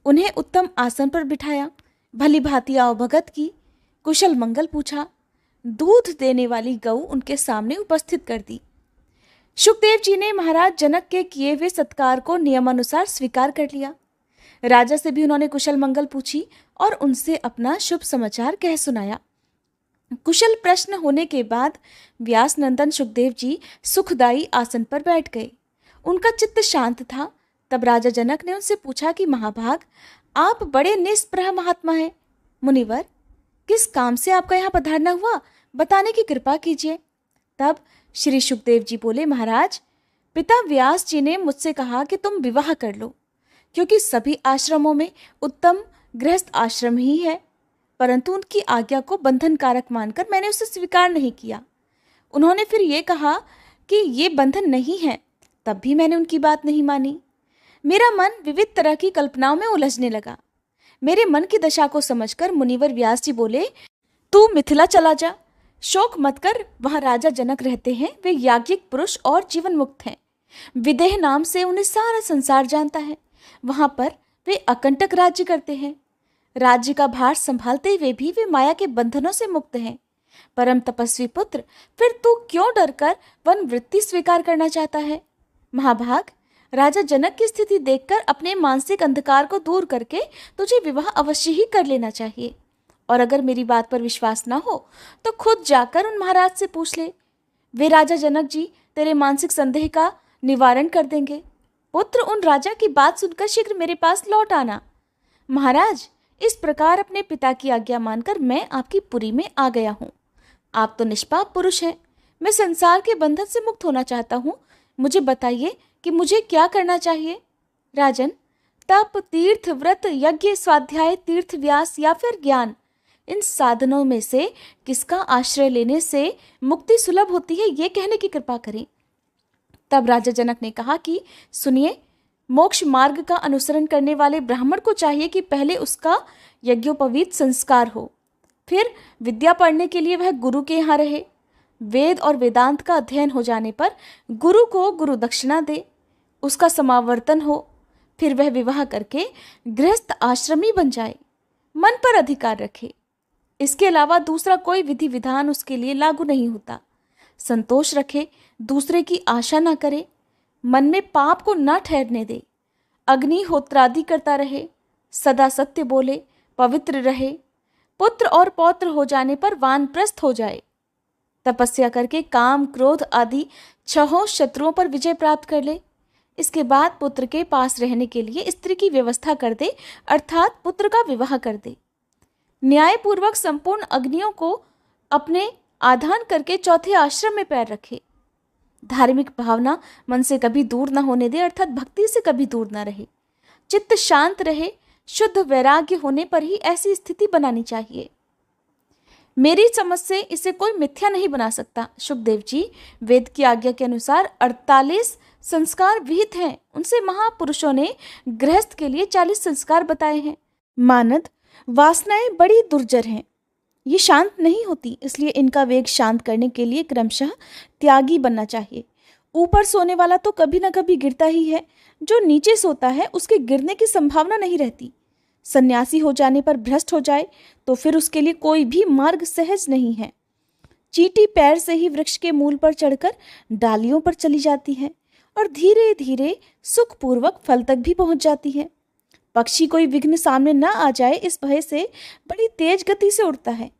उन्हें उत्तम आसन पर बिठाया, भली भांति अवभगत की, कुशल मंगल पूछा। दूध देने वाली गऊ उनके सामने उपस्थित कर दी। सुखदेव जी ने महाराज जनक के किए हुए सत्कार को नियमानुसार स्वीकार कर लिया। राजा से भी उन्होंने कुशल मंगल पूछी और उनसे अपना शुभ समाचार कह सुनाया। कुशल प्रश्न होने के बाद व्यास नंदन सुखदेव जी सुखदायी आसन पर बैठ गए। उनका चित्त शांत था। तब राजा जनक ने उनसे पूछा कि महाभाग, आप बड़े निष्प्रह महात्मा हैं। मुनिवर, किस काम से आपका यहाँ पधारना हुआ, बताने की कृपा कीजिए। तब श्री सुखदेव जी बोले, महाराज, पिता व्यास जी ने मुझसे कहा कि तुम विवाह कर लो, क्योंकि सभी आश्रमों में उत्तम गृहस्थ आश्रम ही है। परंतु उनकी आज्ञा को बंधन कारक मानकर मैंने उसे स्वीकार नहीं किया। उन्होंने फिर ये कहा कि ये बंधन नहीं है, तब भी मैंने उनकी बात नहीं मानी। मेरा मन विविध तरह की कल्पनाओं में उलझने लगा। मेरे मन की दशा को समझकर मुनिवर व्यास जी बोले, तू मिथिला चला जा, शोक मत कर। वहां राजा जनक रहते हैं। वे याज्ञिक पुरुष और जीवन मुक्त हैं। विदेह नाम से उन्हें सारा संसार जानता है। वहां पर वे अकंटक राज्य करते हैं। राज्य का भार संभालते हुए भी वे माया के बंधनों से मुक्त हैं। परम तपस्वी पुत्र, फिर तू क्यों डरकर वन वृत्ति स्वीकार करना चाहता है? महाभाग, राजा जनक की स्थिति देखकर अपने मानसिक अंधकार को दूर करके तुझे विवाह अवश्य ही कर लेना चाहिए। और अगर मेरी बात पर विश्वास ना हो तो खुद जाकर उन महाराज से पूछ ले। वे राजा जनक जी तेरे मानसिक संदेह का निवारण कर देंगे। पुत्र, उन राजा की बात सुनकर शीघ्र मेरे पास लौट आना। महाराज, इस प्रकार अपने पिता की आज्ञा मानकर मैं आपकी पुरी में आ गया हूँ। आप तो निष्पाप पुरुष हैं। मैं संसार के बंधन से मुक्त होना चाहता हूँ। मुझे बताइए कि मुझे क्या करना चाहिए। राजन, तप, तीर्थ, व्रत, यज्ञ, स्वाध्याय, तीर्थ व्यास या फिर ज्ञान, इन साधनों में से किसका आश्रय लेने से मुक्ति सुलभ होती है, ये कहने की कृपा करें। तब राजा जनक ने कहा कि सुनिए, मोक्ष मार्ग का अनुसरण करने वाले ब्राह्मण को चाहिए कि पहले उसका यज्ञोपवीत संस्कार हो, फिर विद्या पढ़ने के लिए वह गुरु के यहाँ रहे। वेद और वेदांत का अध्ययन हो जाने पर गुरु को गुरु दक्षिणा दे, उसका समावर्तन हो, फिर वह विवाह करके गृहस्थ आश्रमी बन जाए, मन पर अधिकार रखे। इसके अलावा दूसरा कोई विधि विधान उसके लिए लागू नहीं होता। संतोष रखे, दूसरे की आशा न करे, मन में पाप को न ठहरने दे, अग्निहोत्रादि करता रहे, सदा सत्य बोले, पवित्र रहे, पुत्र और पौत्र हो जाने पर वानप्रस्थ हो जाए, तपस्या करके काम क्रोध आदि 6 शत्रुओं पर विजय प्राप्त कर ले। इसके बाद पुत्र के पास रहने के लिए स्त्री की व्यवस्था कर दे, अर्थात पुत्र का विवाह कर दे। न्यायपूर्वक संपूर्ण अग्नियों को अपने आधान करके चौथे आश्रम में पैर रखे। धार्मिक भावना मन से कभी दूर न होने दे, अर्थात भक्ति से कभी दूर न रहे। चित्त शांत रहे, शुद्ध वैराग्य होने पर ही ऐसी स्थिति बनानी चाहिए। मेरी समझ से इसे कोई मिथ्या नहीं बना सकता। सुखदेव जी, वेद की आज्ञा के अनुसार 48 संस्कार विहित हैं। उनसे महापुरुषों ने गृहस्थ के लिए 40 संस्कार बताए हैं। मानद वासनाएं बड़ी दुर्जर हैं, ये शांत नहीं होती, इसलिए इनका वेग शांत करने के लिए क्रमशः त्यागी बनना चाहिए। ऊपर सोने वाला तो कभी ना कभी गिरता ही है, जो नीचे सोता है उसके गिरने की संभावना नहीं रहती। सन्यासी हो जाने पर भ्रष्ट हो जाए तो फिर उसके लिए कोई भी मार्ग सहज नहीं है। चींटी पैर से ही वृक्ष के मूल पर चढ़कर डालियों पर चली जाती है और धीरे धीरे सुखपूर्वक फल तक भी पहुंच जाती है। पक्षी कोई विघ्न सामने न आ जाए इस भय से बड़ी तेज गति से उड़ता है।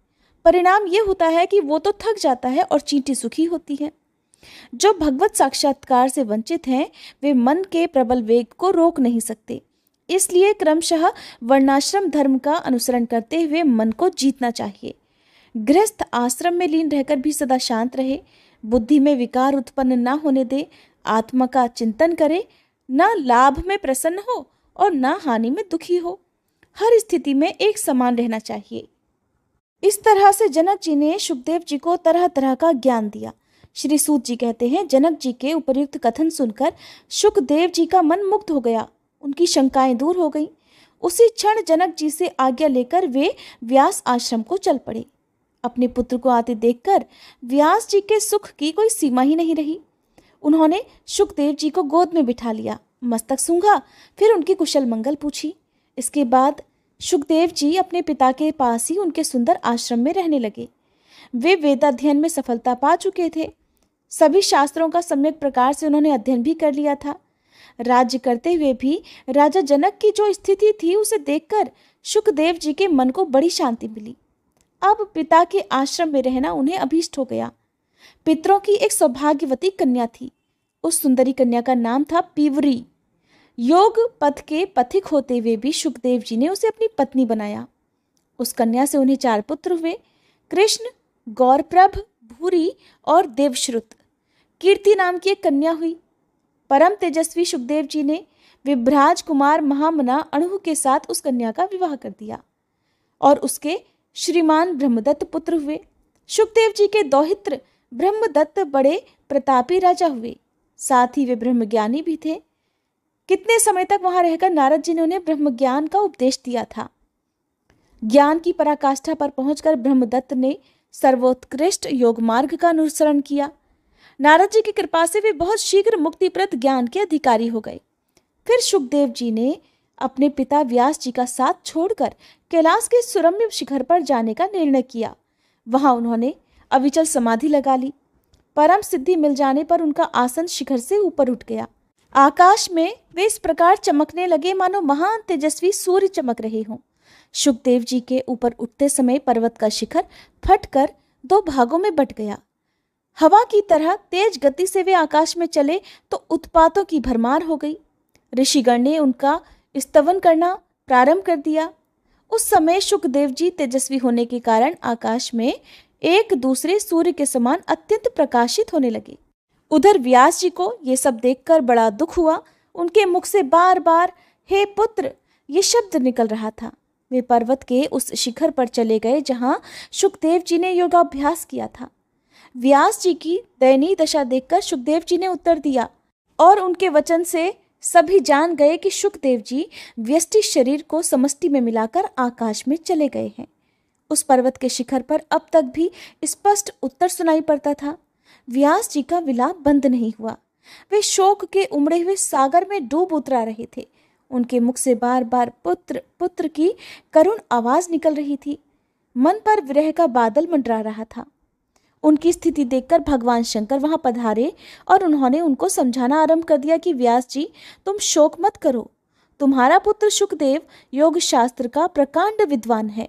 परिणाम ये होता है कि वो तो थक जाता है और चींटी सुखी होती है। जो भगवत साक्षात्कार से वंचित हैं, वे मन के प्रबल वेग को रोक नहीं सकते। इसलिए क्रमशः वर्णाश्रम धर्म का अनुसरण करते हुए मन को जीतना चाहिए। गृहस्थ आश्रम में लीन रहकर भी सदा शांत रहे, बुद्धि में विकार उत्पन्न न होने दे, आत्मा का चिंतन करे, न लाभ में प्रसन्न हो और न हानि में दुखी हो, हर स्थिति में एक समान रहना चाहिए। इस तरह से जनक जी ने सुखदेव जी को तरह तरह का ज्ञान दिया। श्री सूत जी कहते हैं, जनक जी के उपर्युक्त कथन सुनकर सुखदेव जी का मन मुक्त हो गया, उनकी शंकाएं दूर हो गईं। उसी क्षण जनक जी से आज्ञा लेकर वे व्यास आश्रम को चल पड़े। अपने पुत्र को आते देखकर व्यास जी के सुख की कोई सीमा ही नहीं रही। उन्होंने सुखदेव जी को गोद में बिठा लिया, मस्तक सूंघा, फिर उनकी कुशल मंगल पूछी। इसके बाद सुखदेव जी अपने पिता के पास ही उनके सुंदर आश्रम में रहने लगे। वे वेदाध्ययन में सफलता पा चुके थे। सभी शास्त्रों का सम्यक प्रकार से उन्होंने अध्ययन भी कर लिया था। राज्य करते हुए भी राजा जनक की जो स्थिति थी उसे देखकर सुखदेव जी के मन को बड़ी शांति मिली। अब पिता के आश्रम में रहना उन्हें अभीष्ट हो गया। पितरों की एक सौभाग्यवती कन्या थी। उस सुंदरी कन्या का नाम था पीवरी। योग पथ के पथिक होते हुए भी सुखदेव जी ने उसे अपनी पत्नी बनाया। उस कन्या से उन्हें 4 पुत्र हुए, कृष्ण, गौरप्रभ, भूरी और देवश्रुत। कीर्ति नाम की एक कन्या हुई। परम तेजस्वी सुखदेव जी ने विभ्राज कुमार महामना अणु के साथ उस कन्या का विवाह कर दिया और उसके श्रीमान ब्रह्मदत्त पुत्र हुए। सुखदेव जी के दौहित्र ब्रह्मदत्त बड़े प्रतापी राजा हुए, साथ ही वे ब्रह्मज्ञानी भी थे। कितने समय तक वहां रहकर नारद जी ने उन्हें ब्रह्म ज्ञान का उपदेश दिया था। ज्ञान की पराकाष्ठा पर पहुंचकर ब्रह्मदत्त ने सर्वोत्कृष्ट योग मार्ग का अनुसरण किया। नारद जी की कृपा से वे बहुत शीघ्र मुक्तिप्रद ज्ञान के अधिकारी हो गए। फिर सुखदेव जी ने अपने पिता व्यास जी का साथ छोड़कर कैलाश के सुरम्य शिखर पर जाने का निर्णय किया। वहां उन्होंने अविचल समाधि लगा ली। परम सिद्धि मिल जाने पर उनका आसन शिखर से ऊपर उठ गया। आकाश में वे इस प्रकार चमकने लगे मानो महान तेजस्वी सूर्य चमक रहे हों। सुखदेव जी के ऊपर उठते समय पर्वत का शिखर फटकर 2 भागों में बट गया। हवा की तरह तेज गति से वे आकाश में चले तो उत्पातों की भरमार हो गई। ऋषिगण ने उनका स्तवन करना प्रारंभ कर दिया। उस समय सुखदेव जी तेजस्वी होने के कारण आकाश में एक दूसरे सूर्य के समान अत्यंत प्रकाशित होने लगे। उधर व्यास जी को ये सब देखकर बड़ा दुख हुआ। उनके मुख से बार बार हे पुत्र ये शब्द निकल रहा था। वे पर्वत के उस शिखर पर चले गए जहां सुखदेव जी ने योगाभ्यास किया था। व्यास जी की दयनीय दशा देखकर सुखदेव जी ने उत्तर दिया और उनके वचन से सभी जान गए कि सुखदेव जी व्यष्टि शरीर को समष्टि में मिलाकर आकाश में चले गए हैं। उस पर्वत के शिखर पर अब तक भी स्पष्ट उत्तर सुनाई पड़ता था। व्यास जी का विलाप बंद नहीं हुआ। वे शोक के उमड़े हुए सागर में डूब उतरा रहे थे। उनके मुख से बार बार पुत्र पुत्र की करुण आवाज निकल रही थी। मन पर विरह का बादल मंडरा रहा था। उनकी स्थिति देखकर भगवान शंकर वहां पधारे और उन्होंने उनको समझाना आरंभ कर दिया कि व्यास जी तुम शोक मत करो। तुम्हारा पुत्र सुखदेव योग शास्त्र का प्रकांड विद्वान है।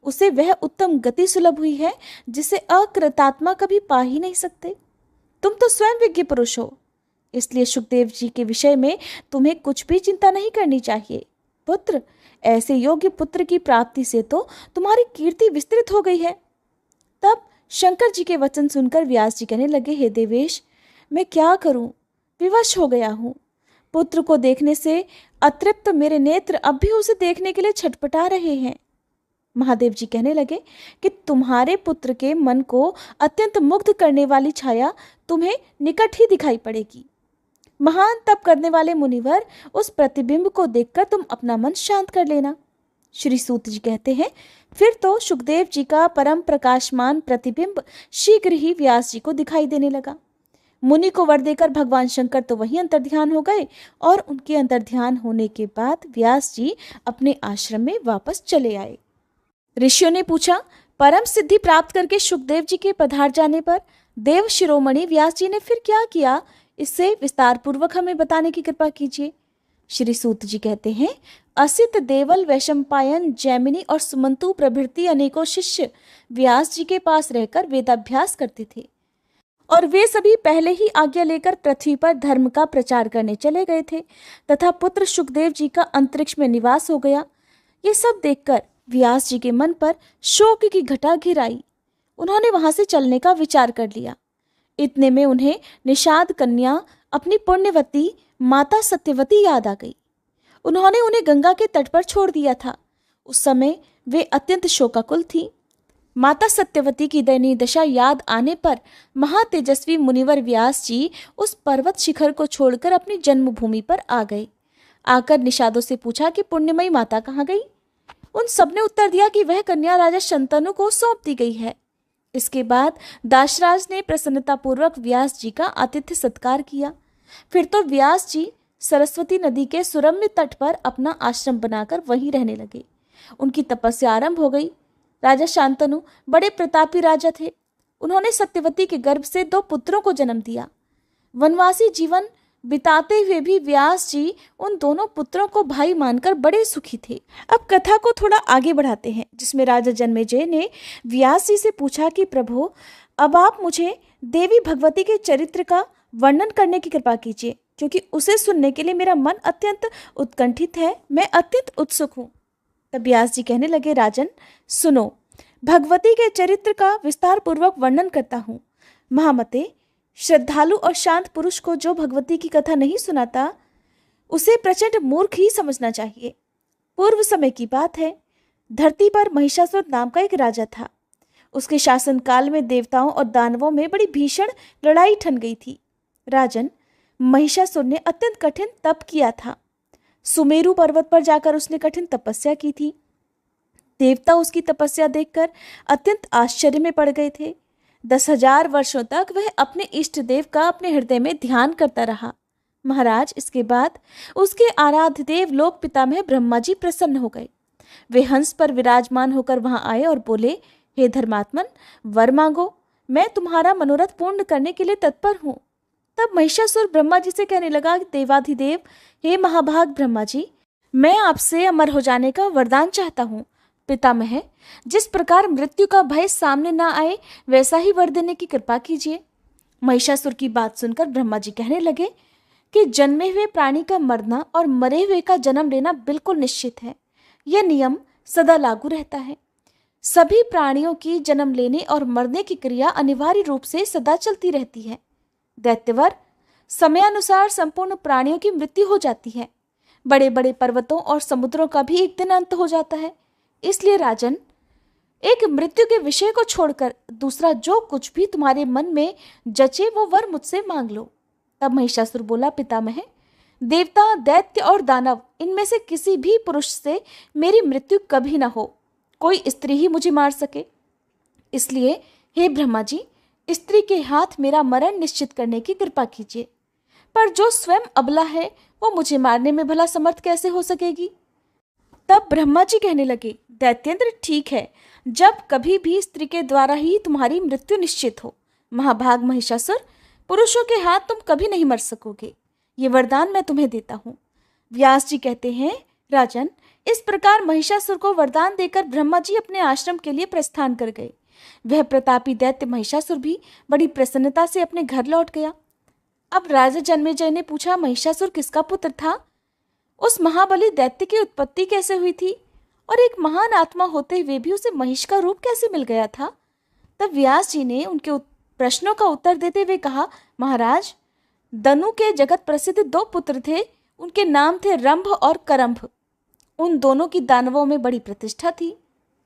उसे वह उत्तम गति सुलभ हुई है जिसे अकृतात्मा कभी पा ही नहीं सकते। तुम तो स्वयं विज्ञ पुरुष हो, इसलिए सुखदेव जी के विषय में तुम्हें कुछ भी चिंता नहीं करनी चाहिए। पुत्र, ऐसे योग्य पुत्र की प्राप्ति से तो तुम्हारी कीर्ति विस्तृत हो गई है। तब शंकर जी के वचन सुनकर व्यास जी कहने लगे, हे देवेश, मैं क्या करूं, विवश हो गया हूं। पुत्र को देखने से अतृप्त मेरे नेत्र अब भी उसे देखने के लिए छटपटा रहे हैं। महादेव जी कहने लगे कि तुम्हारे पुत्र के मन को अत्यंत मुग्ध करने वाली छाया तुम्हें निकट ही दिखाई पड़ेगी। महान तप करने वाले मुनिवर, उस प्रतिबिंब को देखकर तुम अपना मन शांत कर लेना। श्री सूत जी कहते हैं, फिर तो सुखदेव जी का परम प्रकाशमान प्रतिबिंब शीघ्र ही व्यास जी को दिखाई देने लगा। मुनि को वर देकर भगवान शंकर तो वहीं अंतर्ध्यान हो गए और उनके अंतर्ध्यान होने के बाद व्यास जी अपने आश्रम में वापस चले आए। ऋषियों ने पूछा, परम सिद्धि प्राप्त करके सुखदेव जी के पधार जाने पर देव शिरोमणि व्यास जी ने फिर क्या किया, इससे विस्तार पूर्वक हमें बताने की कृपा कीजिए। श्री सूत जी कहते हैं, असित, देवल, वैशंपायन, जैमिनी और सुमंतु प्रभृति अनेकों शिष्य व्यास जी के पास रहकर वेदाभ्यास करते थे और वे सभी पहले ही आज्ञा लेकर पृथ्वी पर धर्म का प्रचार करने चले गए थे तथा पुत्र सुखदेव जी का अंतरिक्ष में निवास हो गया। ये सब देखकर व्यास जी के मन पर शोक की घटा घिर आई। उन्होंने वहां से चलने का विचार कर लिया। इतने में उन्हें निषाद कन्या अपनी पुण्यवती माता सत्यवती याद आ गई। उन्होंने उन्हें गंगा के तट पर छोड़ दिया था। उस समय वे अत्यंत शोकाकुल थी। माता सत्यवती की दयनीय दशा याद आने पर महातेजस्वी मुनिवर व्यास जी उस पर्वत शिखर को छोड़कर अपनी जन्मभूमि पर आ गए। आकर निषादों से पूछा कि पुण्यमयी माता कहाँ गई। उन सबने उत्तर दिया कि वह कन्या राजा शंतनु को सौंप दी गई है। इसके बाद दाशराज ने प्रसन्नतापूर्वक व्यास जी का आतिथ्य सत्कार किया। फिर तो व्यास जी सरस्वती नदी के सुरम्य तट पर अपना आश्रम बनाकर वहीं रहने लगे। उनकी तपस्या आरंभ हो गई। राजा शांतनु बड़े प्रतापी राजा थे। उन्होंने सत्यवती के गर्भ से 2 पुत्रों को जन्म दिया। वनवासी जीवन बिताते हुए भी व्यास जी उन दोनों पुत्रों को भाई मानकर बड़े सुखी थे। अब कथा को थोड़ा आगे बढ़ाते हैं, जिसमें राजा जन्मेजय ने व्यास जी से पूछा कि प्रभु, अब आप मुझे देवी भगवती के चरित्र का वर्णन करने की कृपा कीजिए, क्योंकि उसे सुनने के लिए मेरा मन अत्यंत उत्कंठित है, मैं अत्यंत उत्सुक हूँ। तब व्यास जी कहने लगे, राजन सुनो, भगवती के चरित्र का विस्तार पूर्वक वर्णन करता हूँ। महामते, श्रद्धालु और शांत पुरुष को जो भगवती की कथा नहीं सुनाता, उसे प्रचंड मूर्ख ही समझना चाहिए। पूर्व समय की बात है। धरती पर महिषासुर नाम का एक राजा था। उसके शासनकाल में देवताओं और दानवों में बड़ी भीषण लड़ाई ठन गई थी। राजन, महिषासुर ने अत्यंत कठिन तप किया था। सुमेरु पर्वत पर जाकर उसने कठिन तपस्या की थी। देवता उसकी तपस्या देखकर अत्यंत आश्चर्य में पड़ गए थे। 10,000 वर्षों तक वह अपने इष्ट देव का अपने हृदय में ध्यान करता रहा। महाराज, इसके बाद उसके आराध्य देव लोक पितामह ब्रह्मा जी प्रसन्न हो गए। वे हंस पर विराजमान होकर वहां आए और बोले, हे धर्मात्मन, वर मांगो, मैं तुम्हारा मनोरथ पूर्ण करने के लिए तत्पर हूँ। तब महिषासुर ब्रह्मा जी से कहने लगा, देवाधिदेव, हे महाभाग ब्रह्मा जी, मैं आपसे अमर हो जाने का वरदान चाहता हूँ। पितामह, जिस प्रकार मृत्यु का भय सामने ना आए, वैसा ही वर देने की कृपा कीजिए। महिषासुर की बात सुनकर ब्रह्मा जी कहने लगे कि जन्मे हुए प्राणी का मरना और मरे हुए का जन्म लेना बिल्कुल निश्चित है। यह नियम सदा लागू रहता है। सभी प्राणियों की जन्म लेने और मरने की क्रिया अनिवार्य रूप से सदा चलती रहती है। दैत्यवर, समयानुसार संपूर्ण प्राणियों की मृत्यु हो जाती है। बड़े बड़े पर्वतों और समुद्रों का भी एक दिन अंत हो जाता है। इसलिए राजन, एक मृत्यु के विषय को छोड़कर दूसरा जो कुछ भी तुम्हारे मन में जचे वो वर मुझसे मांग लो। तब महिषासुर बोला, पितामह, देवता, दैत्य और दानव, इनमें से किसी भी पुरुष से मेरी मृत्यु कभी ना हो। कोई स्त्री ही मुझे मार सके। इसलिए हे ब्रह्मा जी, स्त्री के हाथ मेरा मरण निश्चित करने की कृपा कीजिए। पर जो स्वयं अबला है वो मुझे मारने में भला समर्थ कैसे हो सकेगी। तब ब्रह्मा जी कहने लगे, दैत्येंद्र, ठीक है, जब कभी भी स्त्री के द्वारा ही तुम्हारी मृत्यु निश्चित हो। महाभाग महिषासुर, पुरुषों के हाथ तुम कभी नहीं मर सकोगे। ये वरदान मैं तुम्हें देता हूँ। व्यास जी कहते हैं, राजन, इस प्रकार महिषासुर को वरदान देकर ब्रह्मा जी अपने आश्रम के लिए प्रस्थान कर गए। वह प्रतापी दैत्य महिषासुर भी बड़ी प्रसन्नता से अपने घर लौट गया। अब राजा जन्मेजय ने पूछा, महिषासुर किसका पुत्र था? उस महाबली दैत्य की उत्पत्ति कैसे हुई थी? और एक महान आत्मा होते हुए भी उसे महिष का रूप कैसे मिल गया था? तब व्यास जी ने उनके प्रश्नों का उत्तर देते हुए कहा, महाराज, दनु के जगत प्रसिद्ध 2 पुत्र थे। उनके नाम थे रंभ और करंभ। उन दोनों की दानवों में बड़ी प्रतिष्ठा थी।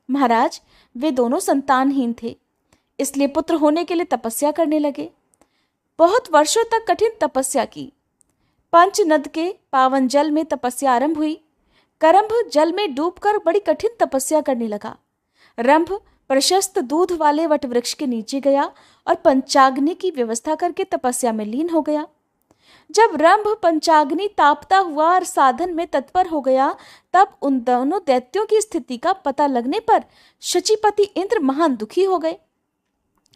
महाराज, वे दोनों संतानहीन थे, इसलिए पुत्र होने के लिए तपस्या करने लगे। बहुत वर्षों तक कठिन तपस्या की। पंचनद के पावन जल में तपस्या आरंभ हुई। करंभ जल में डूबकर बड़ी कठिन तपस्या करने लगा। रंभ प्रशस्त दूध वाले वटवृक्ष के नीचे गया और पंचाग्नि की व्यवस्था करके तपस्या में लीन हो गया। जब रंभ पंचाग्नि तापता हुआ और साधन में तत्पर हो गया, तब उन दोनों दैत्यों की स्थिति का पता लगने पर शचीपति इंद्र महान दुखी हो गए।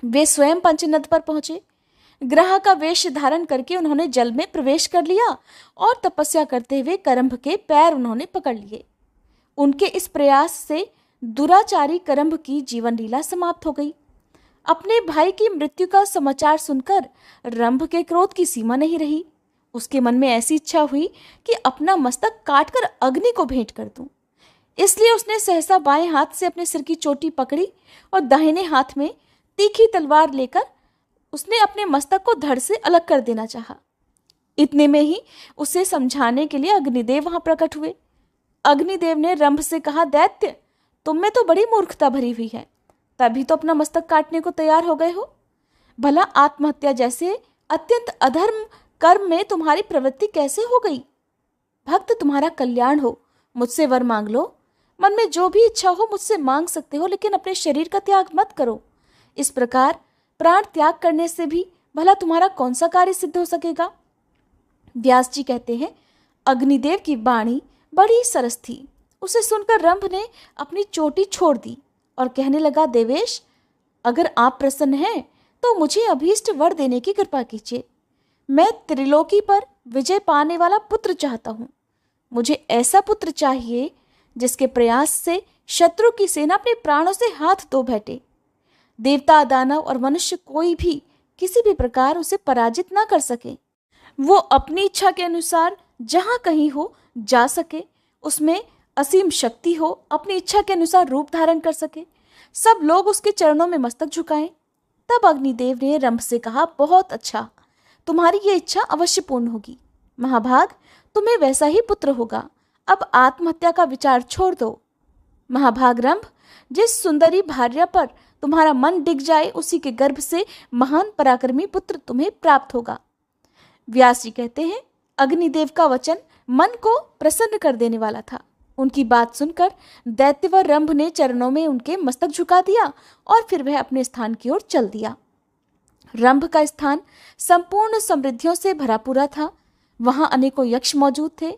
वे स्वयं पंचनद पर पहुंचे। ग्रह का वेश धारण करके उन्होंने जल में प्रवेश कर लिया और तपस्या करते हुए करंभ के पैर उन्होंने पकड़ लिए। उनके इस प्रयास से दुराचारी करंभ की जीवन लीला समाप्त हो गई। अपने भाई की मृत्यु का समाचार सुनकर रंभ के क्रोध की सीमा नहीं रही। उसके मन में ऐसी इच्छा हुई कि अपना मस्तक काटकर अग्नि को भेंट कर दूं। इसलिए उसने सहसा बाएं हाथ से अपने सिर की चोटी पकड़ी और दाहिने हाथ में तीखी तलवार लेकर उसने अपने मस्तक को धड़ से अलग कर देना चाहा। इतने में ही उसे समझाने के लिए अग्निदेव वहां प्रकट हुए। अग्निदेव ने रंभ से कहा, दैत्य, तुम में तो बड़ी मूर्खता भरी हुई है, तभी तो अपना मस्तक काटने को तैयार हो गए हो। भला आत्महत्या जैसे अत्यंत अधर्म कर्म में तुम्हारी प्रवृत्ति कैसे हो गई? भक्त, तुम्हारा कल्याण हो, मुझसे वर मांग लो। मन में जो भी इच्छा हो मुझसे मांग सकते हो, लेकिन अपने शरीर का त्याग मत करो। इस प्रकार प्राण त्याग करने से भी भला तुम्हारा कौन सा कार्य सिद्ध हो सकेगा? व्यास जी कहते हैं, अग्निदेव की वाणी बड़ी सरस थी। उसे सुनकर रंभ ने अपनी चोटी छोड़ दी और कहने लगा, देवेश, अगर आप प्रसन्न हैं तो मुझे अभीष्ट वर देने की कृपा कीजिए। मैं त्रिलोकी पर विजय पाने वाला पुत्र चाहता हूँ। मुझे ऐसा पुत्र चाहिए जिसके प्रयास से शत्रु की सेना अपने प्राणों से हाथ धो बैठे। देवता, दानव और मनुष्य कोई भी किसी भी प्रकार उसे पराजित ना कर सके। वो अपनी इच्छा के अनुसार जहाँ कहीं हो जा सके, उसमें असीम शक्ति हो, अपनी इच्छा के अनुसार रूप धारण कर सके, सब लोग उसके चरणों में मस्तक झुकाएं। तब अग्निदेव ने रंभ से कहा, बहुत अच्छा, तुम्हारी ये इच्छा अवश्य पूर्ण होगी। महाभाग, तुम्हें वैसा ही पुत्र होगा। अब आत्महत्या का विचार छोड़ दो। महाभाग रंभ, जिस सुंदरी भार्या पर तुम्हारा मन डिग जाए, उसी के गर्भ से महान पराक्रमी पुत्र तुम्हें प्राप्त होगा। व्यास जी कहते हैं, अग्निदेव का वचन मन को प्रसन्न कर देने वाला था। उनकी बात सुनकर दैत्यवर रंभ ने चरणों में उनके मस्तक झुका दिया और फिर वह अपने स्थान की ओर चल दिया। रंभ का स्थान संपूर्ण समृद्धियों से भरा पूरा था। वहां अनेकों यक्ष मौजूद थे।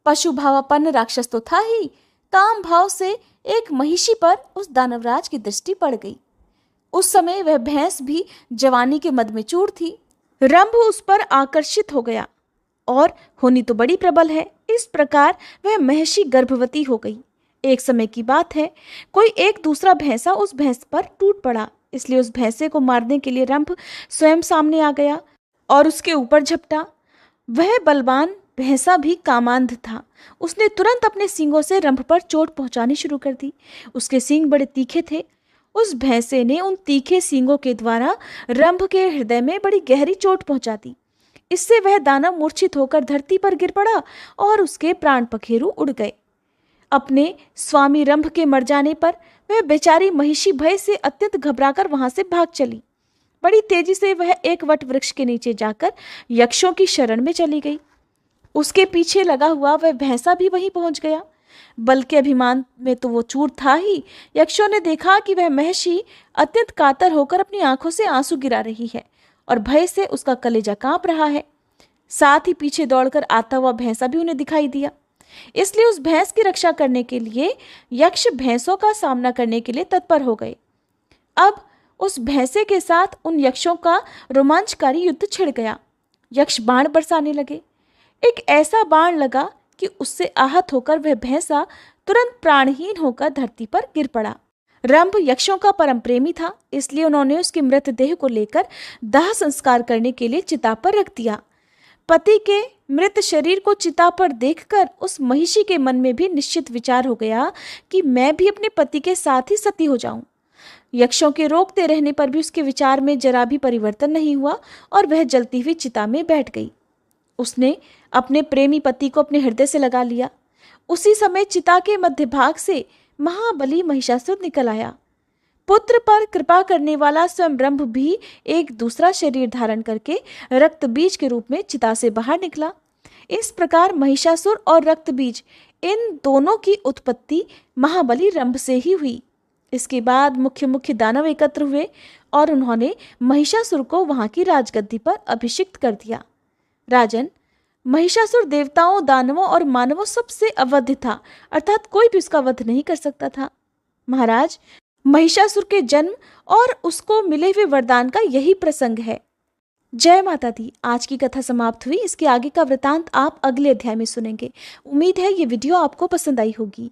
पशु भावापन्न राक्षस तो था ही, काम भाव से एक महिषी पर उस दानवराज की दृष्टि पड़ गई। उस समय वह भैंस भी जवानी के मद में चूर थी। रंभ उस पर आकर्षित हो गया और होनी तो बड़ी प्रबल है। इस प्रकार वह महिषी गर्भवती हो गई। एक समय की बात है, कोई एक दूसरा भैंसा उस भैंस पर टूट पड़ा, इसलिए उस भैंसे को मारने के लिए रंभ स्वयं सामने आ गया और उसके ऊपर झपटा। वह बलवान भैंसा भी कामांध था। उसने तुरंत अपने सींगों से रंभ पर चोट पहुंचानी शुरू कर दी। उसके सींग बड़े तीखे थे। उस भैंसे ने उन तीखे सींगों के द्वारा रंभ के हृदय में बड़ी गहरी चोट पहुंचा दी। इससे वह दानव मूर्छित होकर धरती पर गिर पड़ा और उसके प्राण पखेरु उड़ गए। अपने स्वामी रंभ के मर जाने पर वह बेचारी महिषी भय से अत्यंत घबराकर वहां से भाग चली। बड़ी तेजी से वह एक वट वृक्ष के नीचे जाकर यक्षों की शरण में चली गई। उसके पीछे लगा हुआ वह भैंसा भी वहीं पहुंच गया। बल के अभिमान में तो वो चूर था ही। यक्षों ने देखा कि वह महिषी अत्यंत कातर होकर अपनी आंखों से आंसू गिरा रही है और भय से उसका कलेजा कांप रहा है। साथ ही पीछे दौड़कर आता हुआ भैंसा भी उन्हें दिखाई दिया। इसलिए उस भैंस की रक्षा करने के लिए यक्ष भैंसों का सामना करने के लिए तत्पर हो गए। अब उस भैंसे के साथ उन यक्षों का रोमांचकारी युद्ध छिड़ गया। यक्ष बाण बरसाने लगे। एक ऐसा बाण लगा कि उससे आहत होकर वह भैंसा तुरंत प्राणहीन होकर धरती पर गिर पड़ा। रंभ यक्षों का परम प्रेमी था, इसलिए उन्होंने उसके मृतदेह को लेकर दाह संस्कार करने के लिए चिता पर रख दिया। पति के मृत शरीर को चिता पर देखकर उस महिषी के मन में भी निश्चित विचार हो गया कि मैं भी अपने पति के साथ ही सती हो जाऊं। यक्षों के रोकते रहने पर भी उसके विचार में जरा भी परिवर्तन नहीं हुआ और वह जलती हुई चिता में बैठ गई। उसने अपने प्रेमी पति को अपने हृदय से लगा लिया। उसी समय चिता के मध्य भाग से महाबली महिषासुर निकल आया। पुत्र पर कृपा करने वाला स्वयं ब्रह्म भी एक दूसरा शरीर धारण करके रक्त बीज के रूप में चिता से बाहर निकला। इस प्रकार महिषासुर और रक्त बीज इन दोनों की उत्पत्ति महाबली रंभ से ही हुई। इसके बाद मुख्य मुख्य दानव एकत्र हुए और उन्होंने महिषासुर को वहां की राजगद्दी पर अभिषिक्त कर दिया। राजन, महिषासुर देवताओं, दानवों और मानवों सबसे अवध्य था, अर्थात कोई भी उसका वध नहीं कर सकता था। महाराज, महिषासुर के जन्म और उसको मिले हुए वरदान का यही प्रसंग है। जय माता दी। आज की कथा समाप्त हुई। इसके आगे का वृतांत आप अगले अध्याय में सुनेंगे। उम्मीद है ये वीडियो आपको पसंद आई होगी।